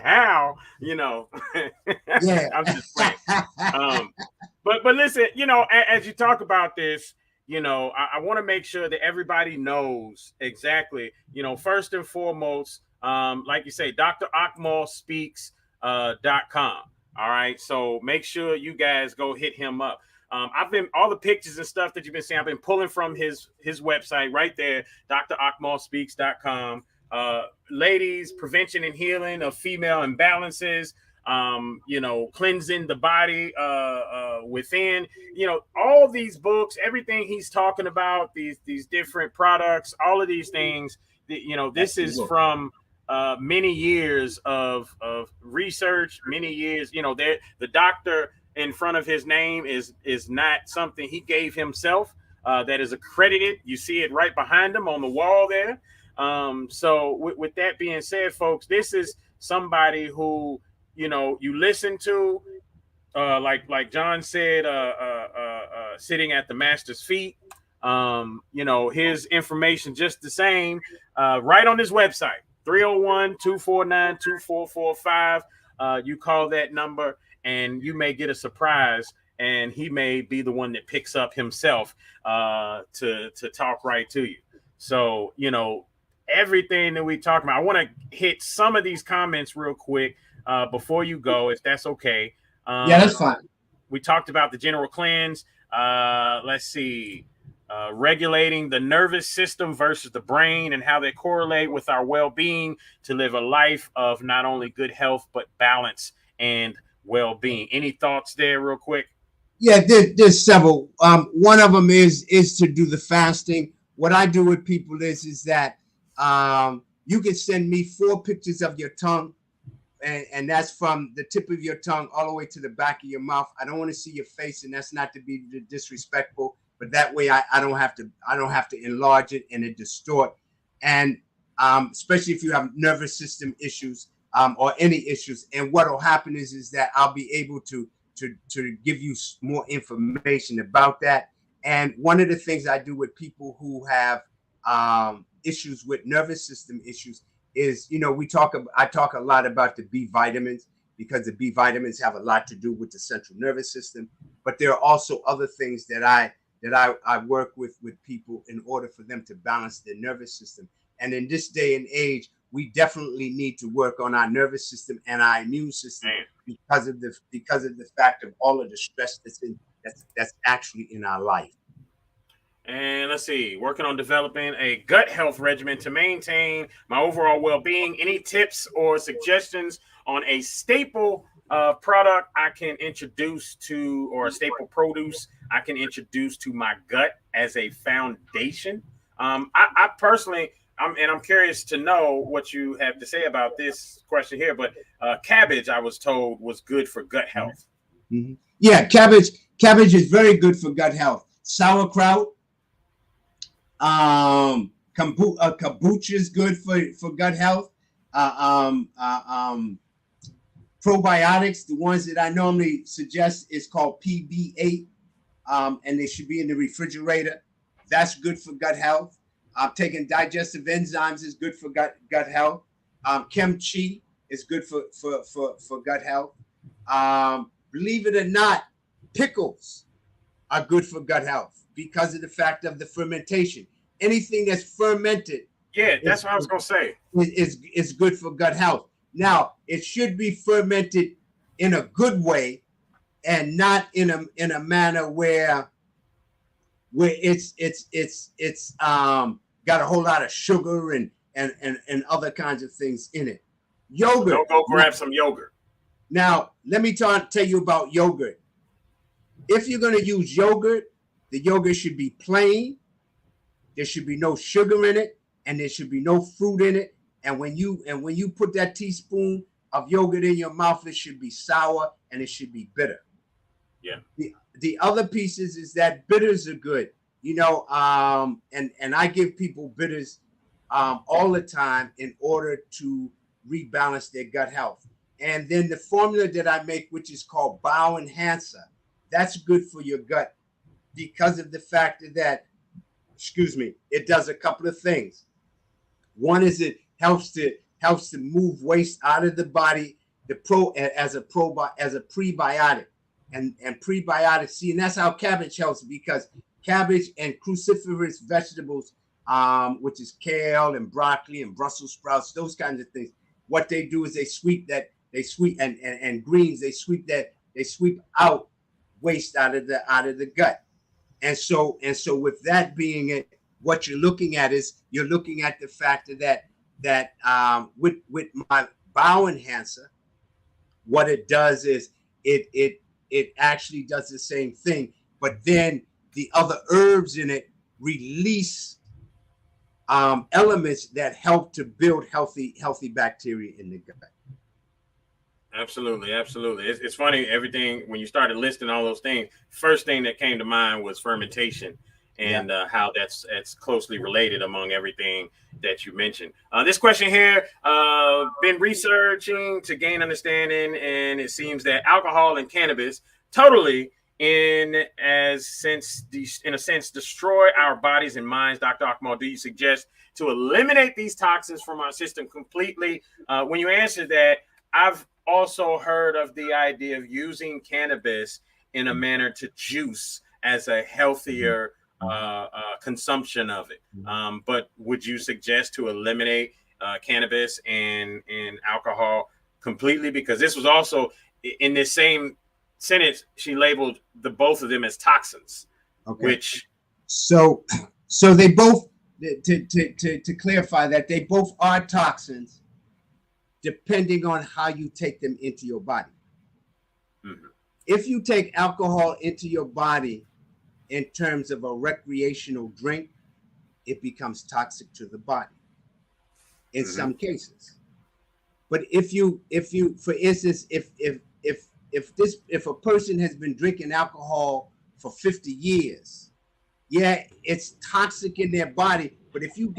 how, you know.
Yeah.
I'm just playing. But listen, you know, as you talk about this, you know, I want to make sure that everybody knows exactly, you know, first and foremost, like you say, Dr. Akmal speaks.com. All right. So make sure you guys go hit him up. I've been, all the pictures and stuff that you've been seeing, I've been pulling from his website right there, DrAkmalSpeaks.com. Ladies, prevention and healing of female imbalances, you know, cleansing the body within, you know, all these books, everything he's talking about, these different products, all of these things, you know, this is from many years of research, many years, you know, the doctor in front of his name is not something he gave himself, that is accredited. You see it right behind him on the wall there. So with that being said, folks, this is somebody who, you know, you listen to, like John said, sitting at the master's feet. You know, his information just the same, right on his website, 301-249-2445. You call that number and you may get a surprise, and he may be the one that picks up himself to talk right to you. So, you know, everything that we talk about, I want to hit some of these comments real quick before you go, if that's okay.
Yeah, that's fine.
We talked about the general cleanse. Let's see. Regulating the nervous system versus the brain and how they correlate with our well-being to live a life of not only good health, but balance and well-being. Any thoughts there real quick?
Yeah, there's several. One of them is to do the fasting. What I do with people is that you can send me 4 pictures of your tongue, and that's from the tip of your tongue all the way to the back of your mouth. I don't want to see your face, and that's not to be disrespectful, but that way I don't have to enlarge it and it distort. And especially if you have nervous system issues or any issues. And what will happen is that I'll be able to give you more information about that. And one of the things I do with people who have issues with nervous system issues is, I talk a lot about the B vitamins, because the B vitamins have a lot to do with the central nervous system. But there are also other things that I work with people in order for them to balance their nervous system. And in this day and age, we definitely need to work on our nervous system and our immune system because of the fact of all of the stress that's actually in our life.
And let's see, working on developing a gut health regimen to maintain my overall well-being. Any tips or suggestions on a staple product I can introduce to, or a staple produce I can introduce to my gut as a foundation? I personally, I'm curious to know what you have to say about this question here, but cabbage, I was told, was good for gut health.
Mm-hmm. Yeah, cabbage is very good for gut health. Sauerkraut, kombucha is good for gut health. Probiotics, the ones that I normally suggest, is called PB8, and they should be in the refrigerator. That's good for gut health. Taking digestive enzymes is good for gut health. Kimchi is good for gut health. Believe it or not, pickles are good for gut health because of the fact of the fermentation. Anything that's fermented,
that's what I was gonna say,
is good for gut health. Now, it should be fermented in a good way, and not in a manner where it's got a whole lot of sugar and other kinds of things in it. Yogurt.
Don't go grab some yogurt.
Now, let me tell you about yogurt. If you're going to use yogurt, the yogurt should be plain. There should be no sugar in it, and there should be no fruit in it. And when you put that teaspoon of yogurt in your mouth, it should be sour and it should be bitter.
Yeah.
The other pieces is that bitters are good. And I give people bitters all the time in order to rebalance their gut health. And then the formula that I make, which is called Bowel Enhancer, that's good for your gut because of the fact that, it does a couple of things. One is it helps to move waste out of the body, as a prebiotic. And prebiotics, and that's how cabbage helps, because cabbage and cruciferous vegetables, which is kale and broccoli and Brussels sprouts, those kinds of things, what they do is they sweep and greens, they sweep out waste out of the gut. And so with that being it, what you're looking at is the fact that with my Bowel Enhancer, what it does is it actually does the same thing, but then the other herbs in it release elements that help to build healthy bacteria in the gut.
Absolutely. It's funny, everything, when you started listing all those things, first thing that came to mind was fermentation, and how that's closely related among everything that you mentioned. This question here, been researching to gain understanding, and it seems that alcohol and cannabis totally, in a sense, destroy our bodies and minds. Dr. Akmal, do you suggest to eliminate these toxins from our system completely? When you answer that, I've also heard of the idea of using cannabis in a manner to juice as a healthier consumption of it. But would you suggest to eliminate cannabis and alcohol completely? Because this was also in this same sentence, she labeled both of them as toxins. Okay. Which
so they both, to clarify that, they both are toxins, depending on how you take them into your body.
Mm-hmm.
if you take alcohol into your body in terms of a recreational drink, it becomes toxic to the body in some cases. But if you, for instance, if a person has been drinking alcohol for 50 years, yeah, it's toxic in their body. But if you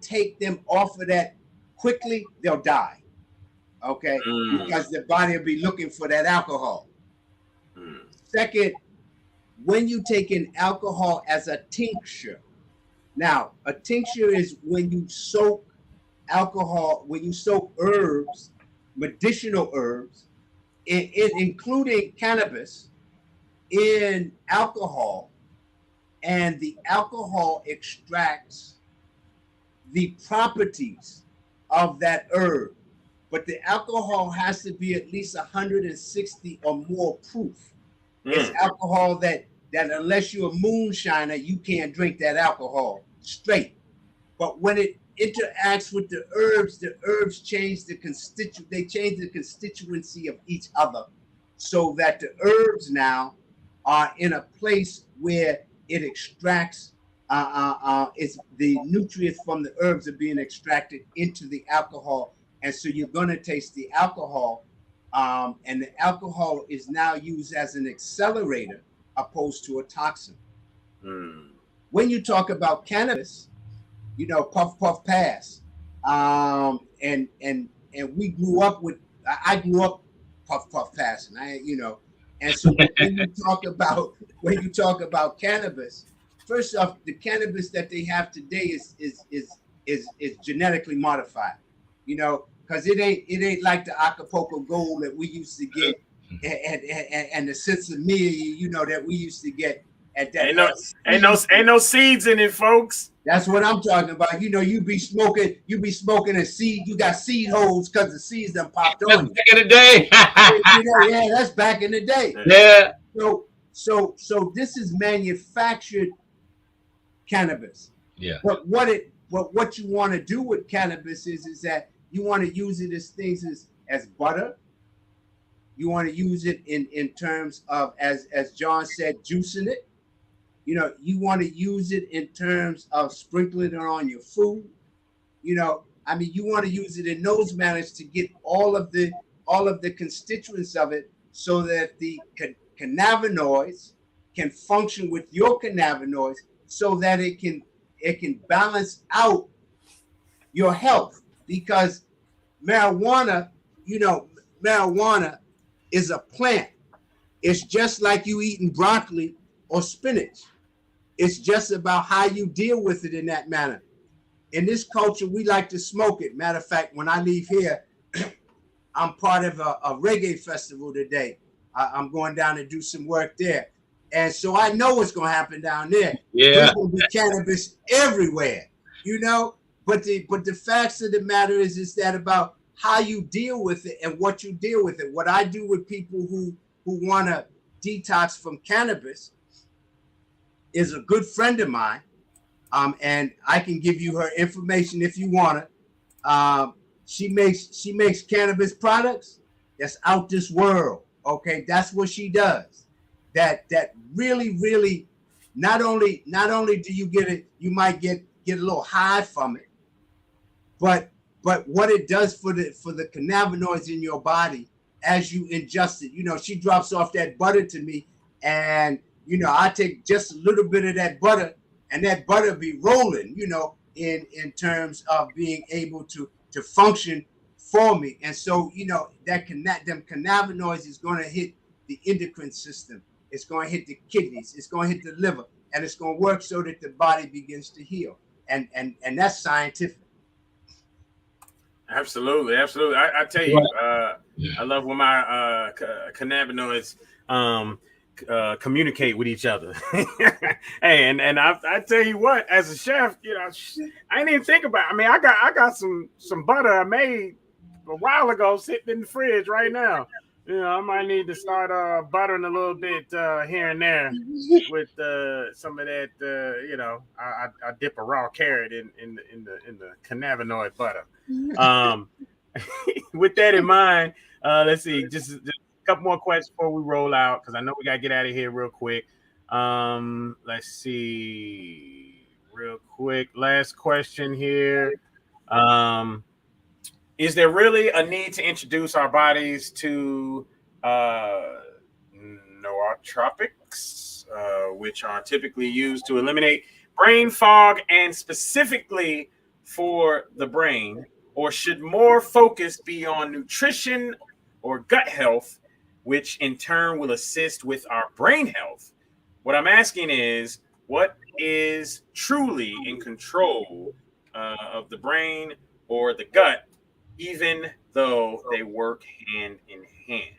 take them off of that quickly, they'll die. Okay, because the body will be looking for that alcohol. Second, when you take in alcohol as a tincture. Now, a tincture is when you soak alcohol, when you soak herbs, medicinal herbs, including cannabis, in alcohol, and the alcohol extracts the properties of that herb. But the alcohol has to be at least 160 or more proof. It's alcohol that unless you're a moonshiner, you can't drink that alcohol straight. But when it interacts with the herbs change the constituency of each other, so that the herbs now are in a place where it extracts it's the nutrients from the herbs are being extracted into the alcohol, and so you're going to taste the alcohol, and the alcohol is now used as an accelerator opposed to a toxin. When you talk about cannabis, you know, puff puff pass, and we grew up with. I grew up puff puff passing. And so when you talk about cannabis, first off, the cannabis that they have today is genetically modified. You know, because it ain't like the Acapulco Gold that we used to get, and the Sensimilia, you know, that we used to get at that.
Ain't no seeds in it, folks.
That's what I'm talking about. You know, you be smoking a seed. You got seed holes because the seeds done popped on you.
Back in the day.
Yeah, that's back in the day.
Yeah.
So this is manufactured cannabis.
Yeah.
But what you want to do with cannabis is that you want to use it as things as butter. You want to use it in terms of, as John said, juicing it. You know, you want to use it in terms of sprinkling it on your food. You know, I mean, you want to use it in those manners to get all of the constituents of it, so that the cannabinoids can function with your cannabinoids, so that it can balance out your health. Because marijuana is a plant. It's just like you eating broccoli or spinach. It's just about how you deal with it in that manner. In this culture, we like to smoke it. Matter of fact, when I leave here, I'm part of a reggae festival today. I'm going down to do some work there. And so I know what's going to happen down there.
Yeah.
There's going to be cannabis everywhere, you know? But the facts of the matter is that about how you deal with it and what you deal with it. What I do with people who want to detox from cannabis is a good friend of mine, and I can give you her information if you want it. She makes cannabis products that's out this world. Okay, that's what she does. That really not only do you get it, you might get a little high from it, but what it does for the cannabinoids in your body as you ingest it. You know, she drops off that butter to me, and you know, I take just a little bit of that butter, and that butter be rolling, you know, in terms of being able to function for me. And so, you know, them cannabinoids is going to hit the endocrine system. It's going to hit the kidneys. It's going to hit the liver, and it's going to work so that the body begins to heal. And that's scientific.
Absolutely. I tell you, I love when my cannabinoids communicate with each other. Hey, and I tell you what, as a chef, you know, I didn't even think about it. I mean, I got some butter I made a while ago sitting in the fridge right now. You know, I might need to start buttering a little bit here and there with some of that. You know, I dip a raw carrot in the cannabinoid butter. With that in mind, let's see. Just couple more questions before we roll out because I know we gotta get out of here real quick. Let's see, real quick. Last question here. Is there really a need to introduce our bodies to nootropics, which are typically used to eliminate brain fog and specifically for the brain? Or should more focus be on nutrition or gut health, which in turn will assist with our brain health? What I'm asking is, what is truly in control of the brain or the gut, even though they work hand in hand?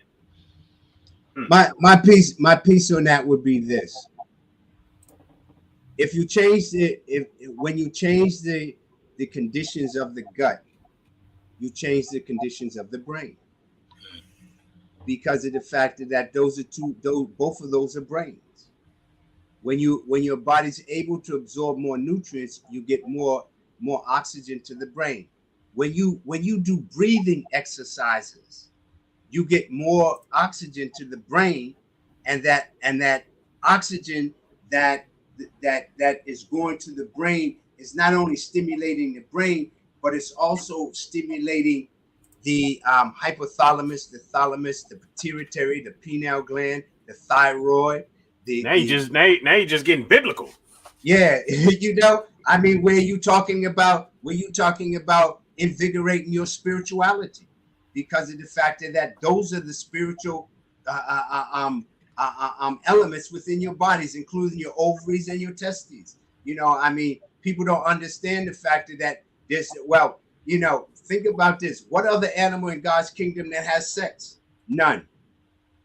My piece on that would be this: if you change when you change the conditions of the gut, you change the conditions of the brain, because of the fact that both of those are brains. When your body's able to absorb more nutrients, you get more oxygen to the brain. When you do breathing exercises, you get more oxygen to the brain, and that oxygen that is going to the brain is not only stimulating the brain, but it's also stimulating the hypothalamus, the thalamus, the pituitary, the pineal gland, the thyroid.
Now you're just getting biblical.
Yeah, I mean, where you talking about invigorating your spirituality, because of the fact that those are the spiritual elements within your bodies, including your ovaries and your testes. I mean, people don't understand the fact that think about this. What other animal in God's kingdom that has sex? None,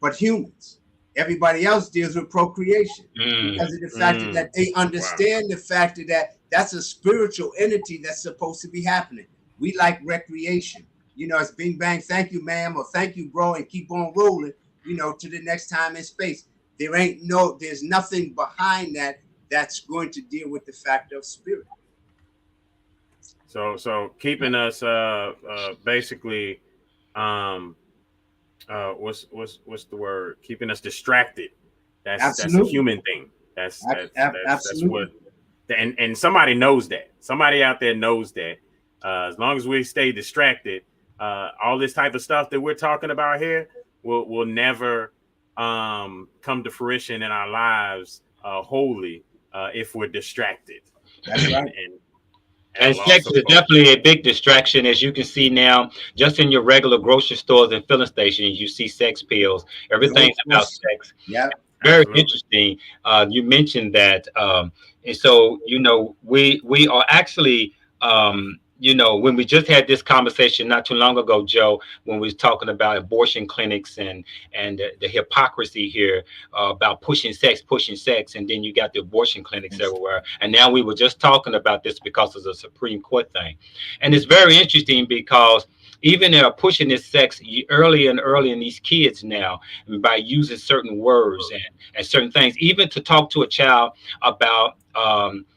but humans. Everybody else deals with procreation because of the fact that they understand the fact that that's a spiritual entity that's supposed to be happening. We like recreation. It's bing bang, thank you, ma'am, or thank you, bro, and keep on rolling, to the next time in space. There's nothing behind that's going to deal with the fact of spirit.
So keeping us basically what's the word? Keeping us distracted. That's a human thing. That's what, and somebody knows that. Somebody out there knows that. As long as we stay distracted, all this type of stuff that we're talking about here will never come to fruition in our lives wholly if we're distracted.
That's right.
And sex is definitely a big distraction, as you can see now, just in your regular grocery stores and filling stations. You see sex pills. Everything's about sex.
Yeah,
very interesting. You mentioned that, and so we are actually. When we just had this conversation not too long ago, Joe, when we was talking about abortion clinics and the hypocrisy here about pushing sex, and then you got the abortion clinics everywhere. And now we were just talking about this because of the Supreme Court thing. And it's very interesting because even they're pushing this sex early and early in these kids now by using certain words and certain things, even to talk to a child about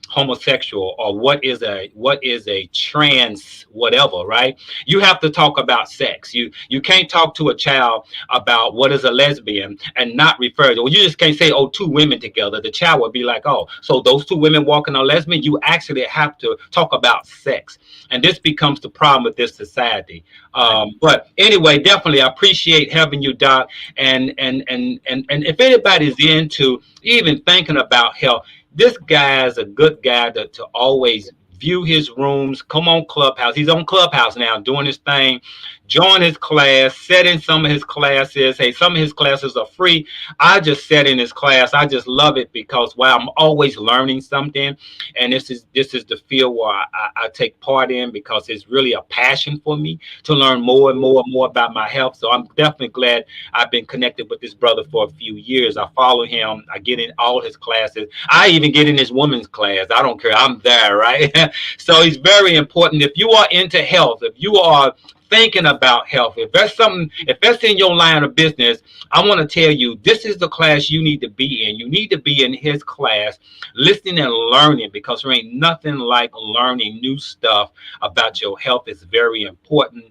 homosexual or what is a trans whatever, right? You have to talk about sex. You can't talk to a child about what is a lesbian and not refer to, well, you just can't say, oh, two women together. The child would be like, oh, so those two women walking are lesbian. You actually have to talk about sex, and this becomes the problem with this society. But anyway, definitely I appreciate having you, Doc, and if anybody's into even thinking about health, this guy is a good guy to always view his rooms. Come on Clubhouse. He's on Clubhouse now doing his thing. Join his class, set in some of his classes. Hey, some of his classes are free. I just sat in his class. I just love it because I'm always learning something. And this is the field where I take part in because it's really a passion for me to learn more and more and more about my health. So I'm definitely glad I've been connected with this brother for a few years. I follow him. I get in all his classes. I even get in his women's class. I don't care. I'm there, right? So it's very important. If you are into health, if you are thinking about health, if that's in your line of business, I want to tell you, this is the class you need to be in. You need to be in his class, listening and learning, because there ain't nothing like learning new stuff about your health. Is very important.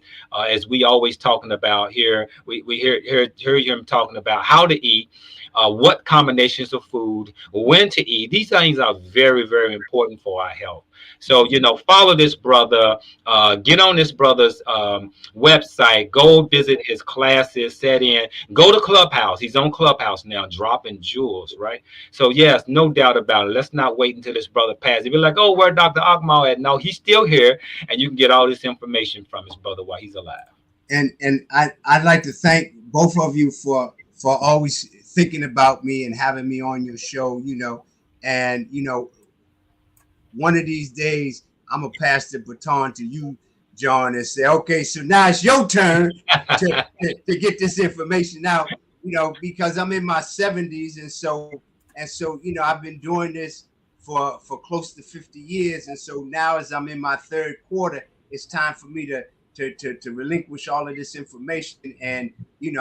As we always talking about here, we hear him talking about how to eat, what combinations of food, when to eat. These things are very, very important for our health. So, follow this brother, get on this brother's website, go visit his classes, set in, go to Clubhouse. He's on Clubhouse now, dropping jewels, right? So, yes, no doubt about it. Let's not wait until this brother passes. He'll be like, oh, where Dr. Akmal at? No, he's still here, and you can get all this information from his brother while he's alive.
And I'd like to thank both of you for always thinking about me and having me on your show, and one of these days I'm gonna pass the baton to you, John, and say, okay, so now it's your turn to get this information out, because I'm in my 70s, and so I've been doing this for close to 50 years, and so now as I'm in my third quarter, it's time for me to relinquish all of this information. And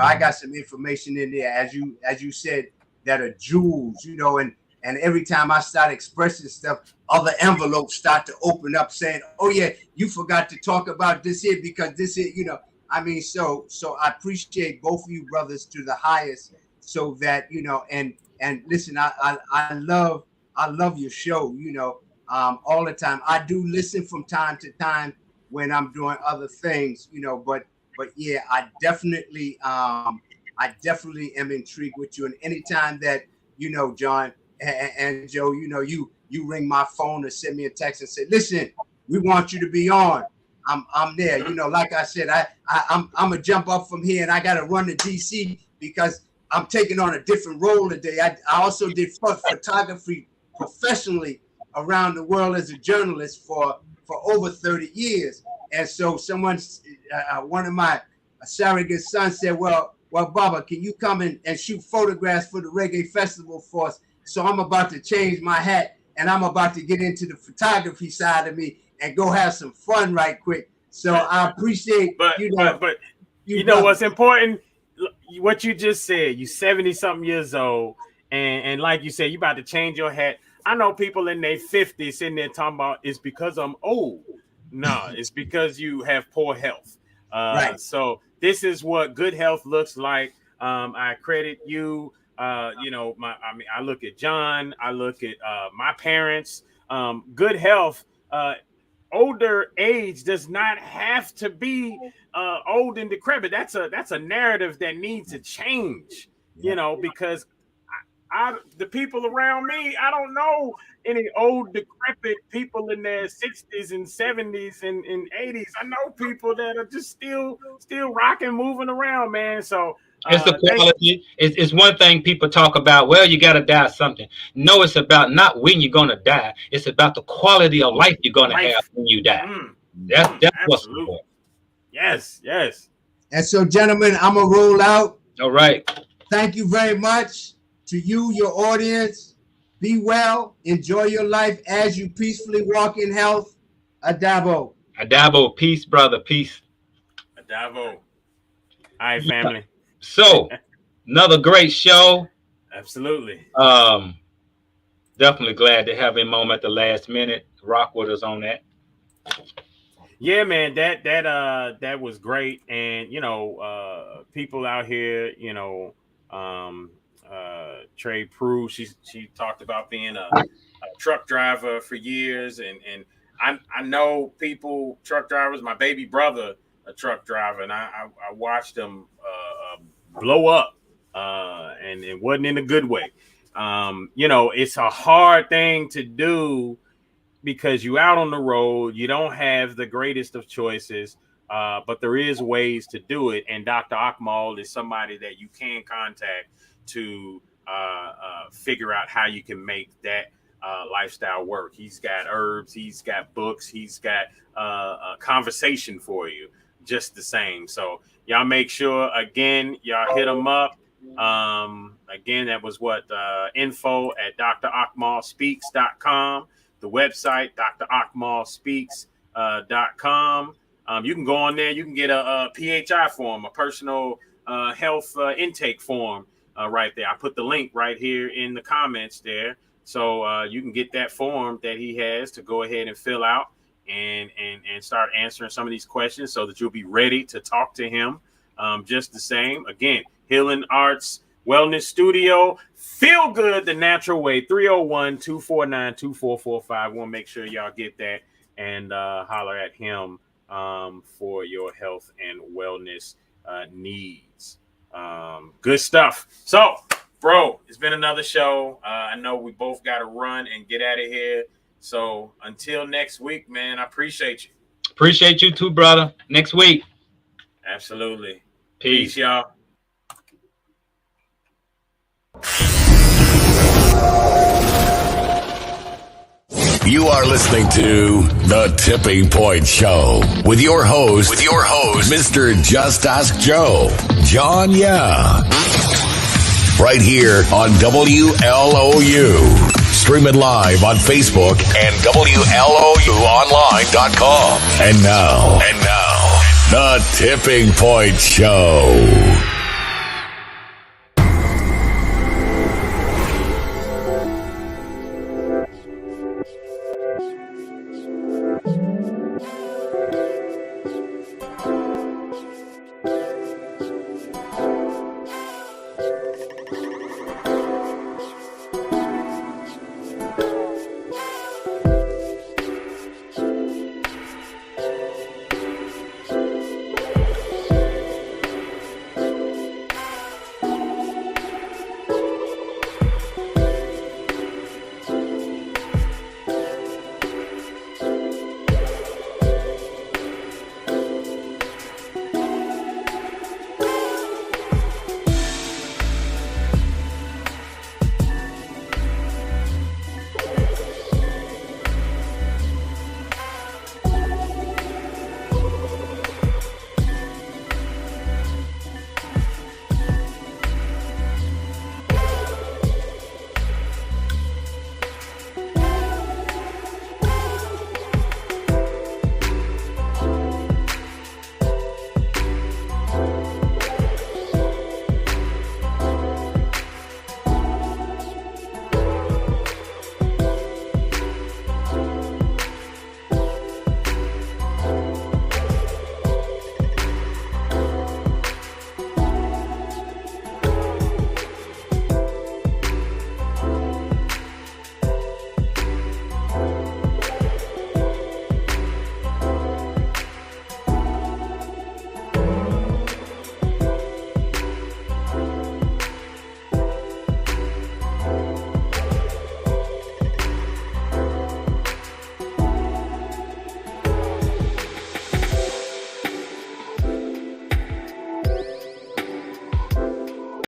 I got some information in there, as you said, that are jewels, and every time I start expressing stuff, other envelopes start to open up saying, oh yeah, you forgot to talk about this here, because this is, so I appreciate both of you brothers to the highest, so that, and listen, I love your show, all the time. I do listen from time to time when I'm doing other things, but yeah, I definitely am intrigued with you. And anytime that, John and Joe, you ring my phone or send me a text and say, listen, we want you to be on. I'm there. Like I said, I'm gonna jump up from here and I gotta run to DC because I'm taking on a different role today. I also did photography professionally around the world as a journalist for over 30 years. And so one of my surrogate sons said, well, Baba, can you come and shoot photographs for the Reggae Festival for us? So I'm about to change my hat and I'm about to get into the photography side of me and go have some fun right quick. So I appreciate,
but what's important, what you just said, you 70 something years old. And like you said, you about to change your hat. I know people in their 50s sitting there talking about it's because I'm old. No, it's because you have poor health.
Right.
So this is what good health looks like. I credit you. I look at John. I look at my parents. Good health. Older age does not have to be old and decrepit. That's a narrative that needs to change. Because the people around me, I don't know any old decrepit people in their 60s and 70s and 80s. I know people that are just still rocking, moving around, man. So
it's the quality. It's one thing people talk about, well, you got to die something. No, it's about not when you're going to die. It's about the quality of life you're going to have when you die. That's what's important.
Yes.
And so, gentlemen, I'm going to roll out.
All right.
Thank you very much to you, your audience. Be well. Enjoy your life as you peacefully walk in health. Adabo.
Adabo. Peace, brother. Peace.
Adabo. All right, family.
So, another great show.
Absolutely.
Definitely glad to have him on at the last minute. Rock with us on that.
Yeah, man, that was great. And people out here, Trey Prue, she talked about being a truck driver for years, and I know people, truck drivers. My baby brother, a truck driver, and I watched him blow up, and it wasn't in a good way. It's a hard thing to do because you out on the road, you don't have the greatest of choices, but there is ways to do it. And Dr. Akmal is somebody that you can contact to figure out how you can make that lifestyle work. He's got herbs, he's got books, he's got a conversation for you just the same. So y'all make sure, again, y'all hit him up. Again, that was info at drakmalspeaks.com. The website, drakmalspeaks.com. You can go on there. You can get a PHI form, a personal health intake form right there. I put the link right here in the comments there. So you can get that form that he has to go ahead and fill out and start answering some of these questions so that you'll be ready to talk to him just the same. Again, Healing Arts Wellness Studio. Feel good the natural way. 301-249-2445. We'll make sure y'all get that and holler at him for your health and wellness needs. Good stuff. So, bro, it's been another show. I know we both got to run and get out of here. So until next week, man, I appreciate you.
Appreciate you too, brother. Next week.
Absolutely.
Peace,
y'all.
You are listening to The Tipping Point Show with your host, Mr. Just Ask Joe, John Yeah. Right here on WLOU. Stream it live on Facebook and WLOUonline.com. And now, The Tipping Point Show.